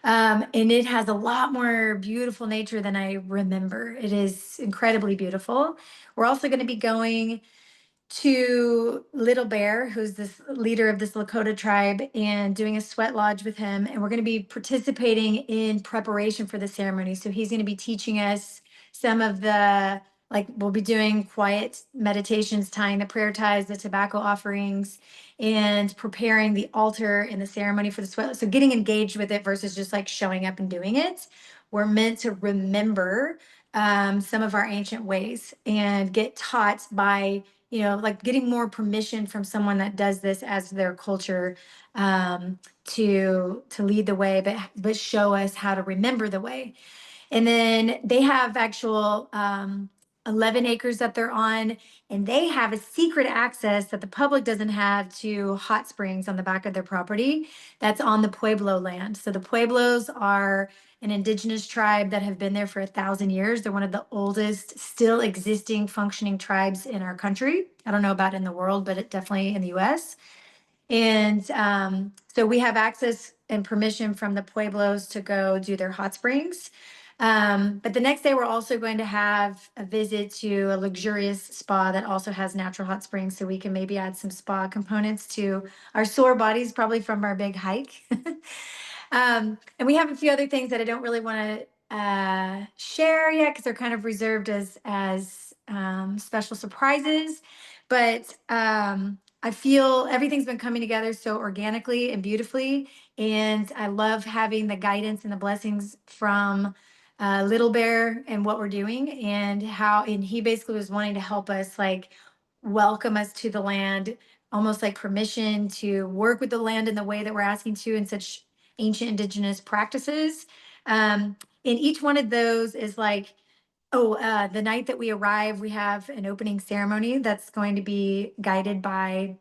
And it has a lot more beautiful nature than I remember. It is incredibly beautiful. We're also going to be going to Little Bear, who's this leader of this Lakota tribe, and doing a sweat lodge with him. And we're going to be participating in preparation for the ceremony. So he's going to be teaching us some of the, like, we'll be doing quiet meditations, tying the prayer ties, the tobacco offerings, and preparing the altar and the ceremony for the sweat. So getting engaged with it versus just like showing up and doing it. We're meant to remember some of our ancient ways and get taught by like getting more permission from someone that does this as their culture to lead the way, but show us how to remember the way. And then they have actual 11 acres that they're on, and they have a secret access that the public doesn't have to hot springs on the back of their property that's on the Pueblo land. So the Pueblos are an indigenous tribe that have been there for 1,000 years. They're one of the oldest still existing functioning tribes in our country. I don't know about in the world, but it definitely in the US. And so we have access and permission from the Pueblos to go do their hot springs. But the next day, we're also going to have a visit to a luxurious spa that also has natural hot springs. So we can maybe add some spa components to our sore bodies, probably from our big hike. And we have a few other things that I don't really want to share yet because they're kind of reserved as special surprises. But I feel everything's been coming together so organically and beautifully. And I love having the guidance and the blessings from Little Bear and what we're doing, and how, and he basically was wanting to help us, like, welcome us to the land, almost like permission to work with the land in the way that we're asking to in such ancient indigenous practices. And each one of those is like, oh, the night that we arrive, we have an opening ceremony that's going to be guided by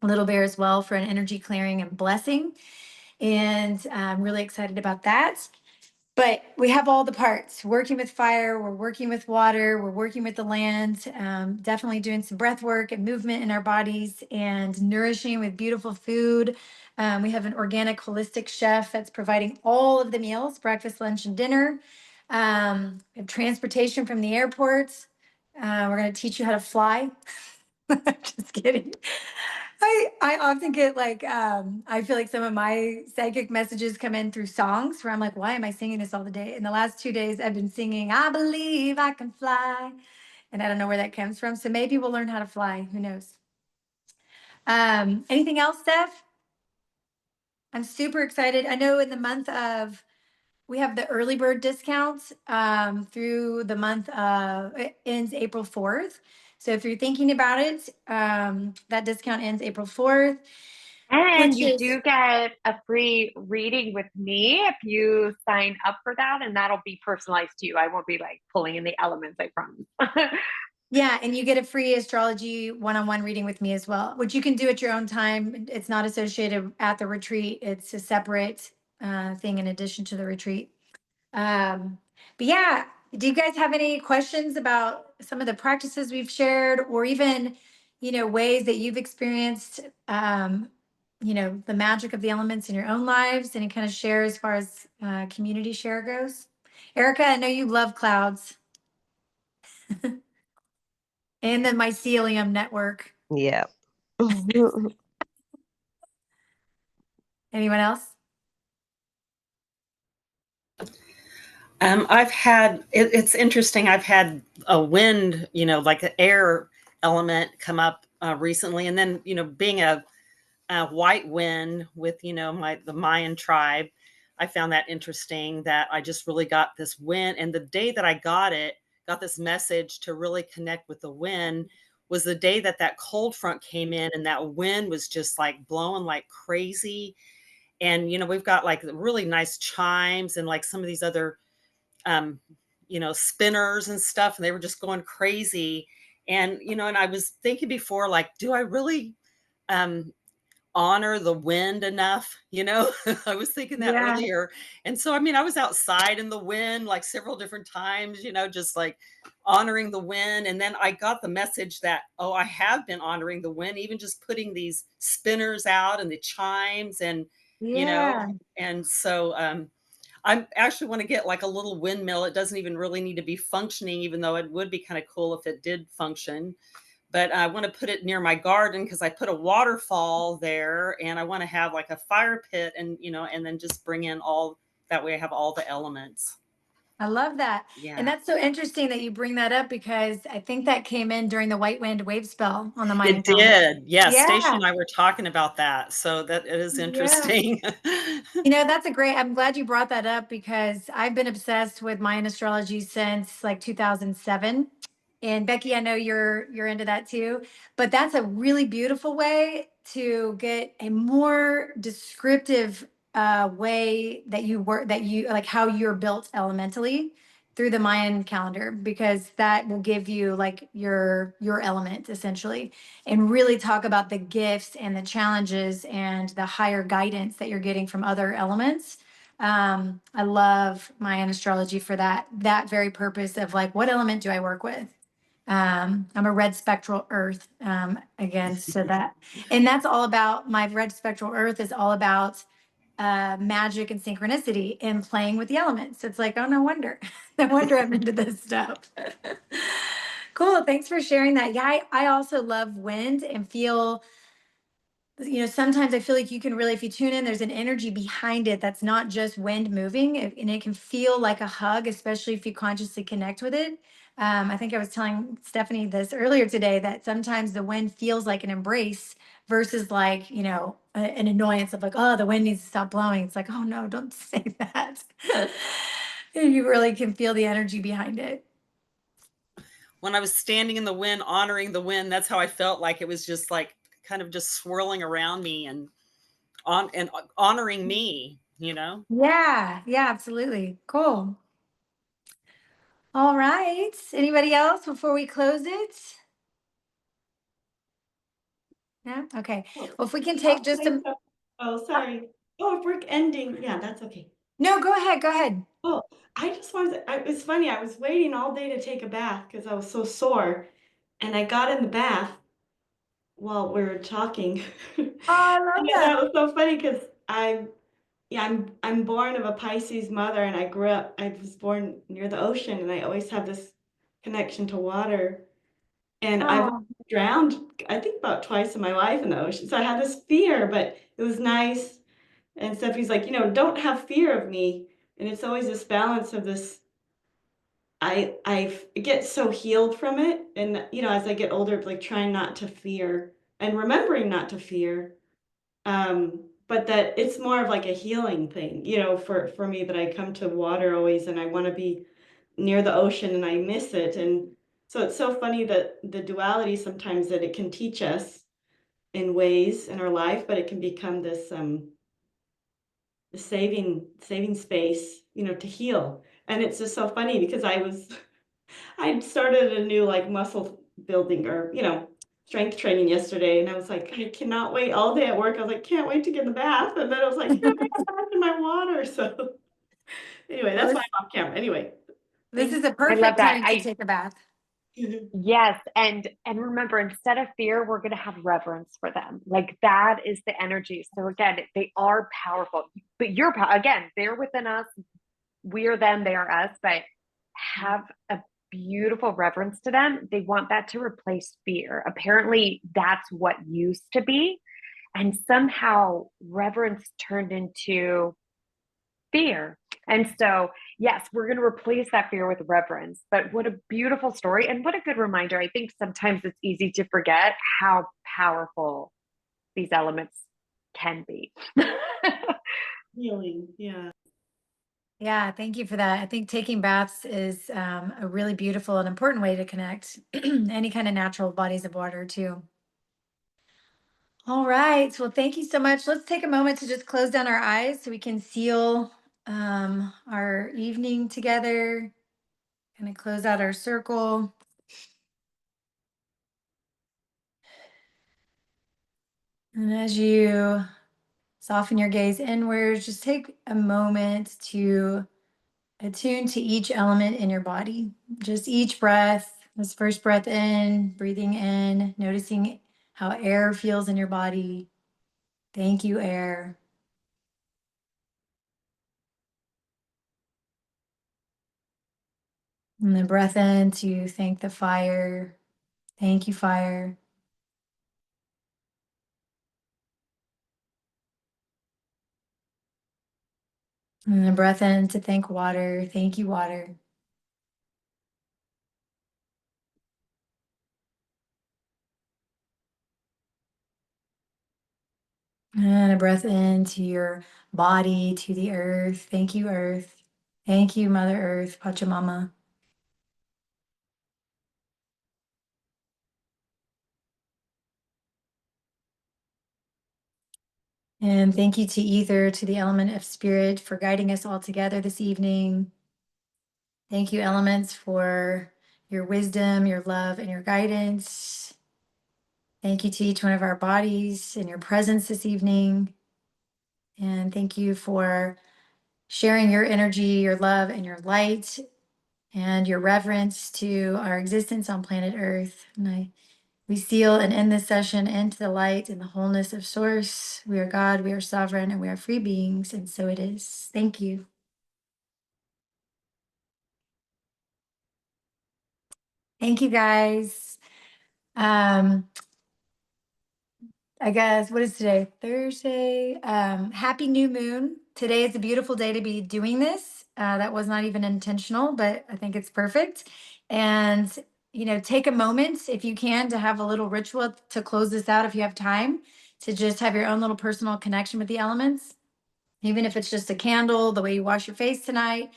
Little Bear as well, for an energy clearing and blessing. And I'm really excited about that. But we have all the parts, working with fire, we're working with water, we're working with the land, definitely doing some breath work and movement in our bodies, and nourishing with beautiful food. We have an organic, holistic chef that's providing all of the meals, breakfast, lunch, and dinner. We have transportation from the airports. We're going to teach you how to fly. Just kidding. I often get like, I feel like some of my psychic messages come in through songs where I'm like, why am I singing this all the day? In the last 2 days, I've been singing, I believe I can fly. And I don't know where that comes from. So maybe we'll learn how to fly. Who knows? Anything else, Steph? I'm super excited. I know in the month of, we have the early bird discounts through the month of, it ends April 4th. So if you're thinking about it, that discount ends April 4th, And which you is, do get a free reading with me if you sign up for that, and that'll be personalized to you. I won't be like pulling in the elements, I promise. yeah, and you get a free astrology one-on-one reading with me as well, which you can do at your own time. It's not associated at the retreat. It's a separate thing in addition to the retreat. Um, but yeah, do you guys have any questions about some of the practices we've shared, or even, ways that you've experienced, the magic of the elements in your own lives? Any kind of share as far as community share goes? Erica, I know you love clouds and the mycelium network. Yeah. Anyone else? I've had, it's interesting. I've had a wind, like an air element come up recently. And then, being a white wind with, the Mayan tribe, I found that interesting, that I just really got this wind. And the day that I got this message to really connect with the wind, was the day that that cold front came in, and that wind was just like blowing like crazy. And, we've got like really nice chimes and like some of these other um, spinners and stuff, and they were just going crazy. And, and I was thinking before, like, do I really um, honor the wind enough? I was thinking that Yeah. earlier. And so, I was outside in the wind like several different times, just like honoring the wind. And then I got the message that, oh, I have been honoring the wind, even just putting these spinners out and the chimes and, Yeah. and so, I actually want to get like a little windmill. It doesn't even really need to be functioning, even though it would be kind of cool if it did function. But I want to put it near my garden because I put a waterfall there, and I want to have like a fire pit, and and then just bring in all that way. I have all the elements. I love that. And Yeah, that's so interesting that you bring that up, because I think that came in during the white wind wave spell on the Mayan it calendar. did. Yeah, Stacia Yeah. and I were talking about that, so that it is Yeah. interesting. That's a great, I'm glad you brought that up, because I've been obsessed with Mayan astrology since like 2007. And Becky, I know you're into that too, but that's a really beautiful way to get a more descriptive way that you work, that you like how you're built elementally through the Mayan calendar, because that will give you like your element essentially, and really talk about the gifts and the challenges and the higher guidance that you're getting from other elements. I love Mayan astrology for that very purpose of like, what element do I work with? I'm a red spectral earth, again, so that, and that's all about, my red spectral earth is all about magic and synchronicity and playing with the elements. It's like, oh, no wonder. No wonder I'm into this stuff. Cool. Thanks for sharing that. Yeah, I also love wind and feel, sometimes I feel like you can really, if you tune in, there's an energy behind it that's not just wind moving, and it can feel like a hug, especially if you consciously connect with it. I think I was telling Stephanie this earlier today that sometimes the wind feels like an embrace versus like, an annoyance of like, oh, the wind needs to stop blowing. It's like, oh no, don't say that. And you really can feel the energy behind it. When I was standing in the wind, honoring the wind, that's how I felt. Like it was just like kind of just swirling around me and honoring me, Yeah, yeah, absolutely. Cool. All right. Anybody else before we close it? Yeah. Okay. Oh, Well, if we can take just a. oh, sorry. Oh, if we're ending, yeah, that's okay. No, go ahead. Go ahead. Oh, I just wanted to, it's funny, I was waiting all day to take a bath because I was so sore. And I got in the bath while we were talking. Oh, I And love I that. thought it was so funny because I'm born of a Pisces mother and I was born near the ocean and I always have this connection to water. And I've Oh, drowned, I think about twice in my life in the ocean. So I had this fear, but it was nice. And Stephanie's like, don't have fear of me. And it's always this balance of this. I get so healed from it, and as I get older, like trying not to fear and remembering not to fear. But that it's more of like a healing thing, for me that I come to water always, and I want to be near the ocean, and I miss it, and so it's so funny that the duality sometimes that it can teach us in ways in our life, but it can become this saving space, to heal. And it's just so funny because I started a new like muscle building or, strength training yesterday. And I was like, I cannot wait all day at work. I was like, can't wait to get in the bath. And then I was like, can't wait to get in my water. So anyway, well, that's why I'm off camera. Anyway, this thank is a I love perfect that. time to take a bath. you. Yes, and remember, instead of fear, we're going to have reverence for them. Like that is the energy. So again, they are powerful, but again, they're within us. We are them, they are us, but have a beautiful reverence to them. They want that to replace fear. Apparently, that's what used to be. And somehow reverence turned into fear. And so, yes, we're going to replace that fear with reverence. But what a beautiful story and what a good reminder. I think sometimes it's easy to forget how powerful these elements can be. Healing. Yeah. Yeah, thank you for that. I think taking baths is a really beautiful and important way to connect any kind of natural bodies of water too. All right. Well, thank you so much. Let's take a moment to just close down our eyes so we can seal our evening together. Kind of close out our circle. And as you soften your gaze inwards, just take a moment to attune to each element in your body. Just each breath, this first breath in, breathing in, noticing how air feels in your body. Thank you, air. And then breath in to thank the fire. Thank you, fire. And then breath in to thank water. Thank you, water. And a breath into your body, to the earth. Thank you, earth. Thank you, Mother Earth, Pachamama. And thank you to Ether, to the element of spirit, for guiding us all together this evening. Thank you, elements, for your wisdom, your love, and your guidance. Thank you to each one of our bodies and your presence this evening. And thank you for sharing your energy, your love, and your light, and your reverence to our existence on planet Earth. And we seal and end this session into the light and the wholeness of Source. We are God, we are sovereign, and we are free beings, and so it is. Thank you. Thank you, guys. I guess, what is today? Thursday. Happy new moon. Today is a beautiful day to be doing this. That was not even intentional, but I think it's perfect. And, take a moment if you can to have a little ritual to close this out if you have time, to just have your own little personal connection with the elements, even if it's just a candle, the way you wash your face tonight.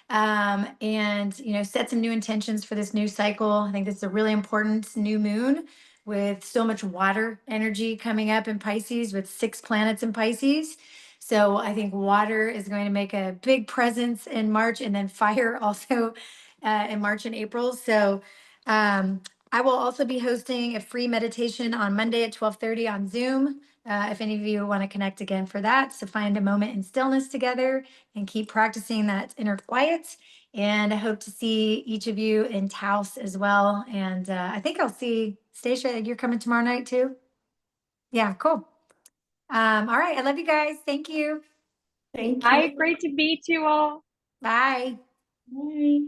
And set some new intentions for this new cycle. I think this is a really important new moon with so much water energy coming up in Pisces, with 6 planets in Pisces. So I think water is going to make a big presence in March, and then fire also in March and April. So I will also be hosting a free meditation on Monday at 12:30 on Zoom. If any of you want to connect again for that, to find a moment in stillness together and keep practicing that inner quiet. And I hope to see each of you in Taos as well. And I think I'll see Stacia. You're coming tomorrow night too? Yeah, cool. All right. I love you guys. Thank you. Thank Hi, you. great to meet you all. Bye. Bye.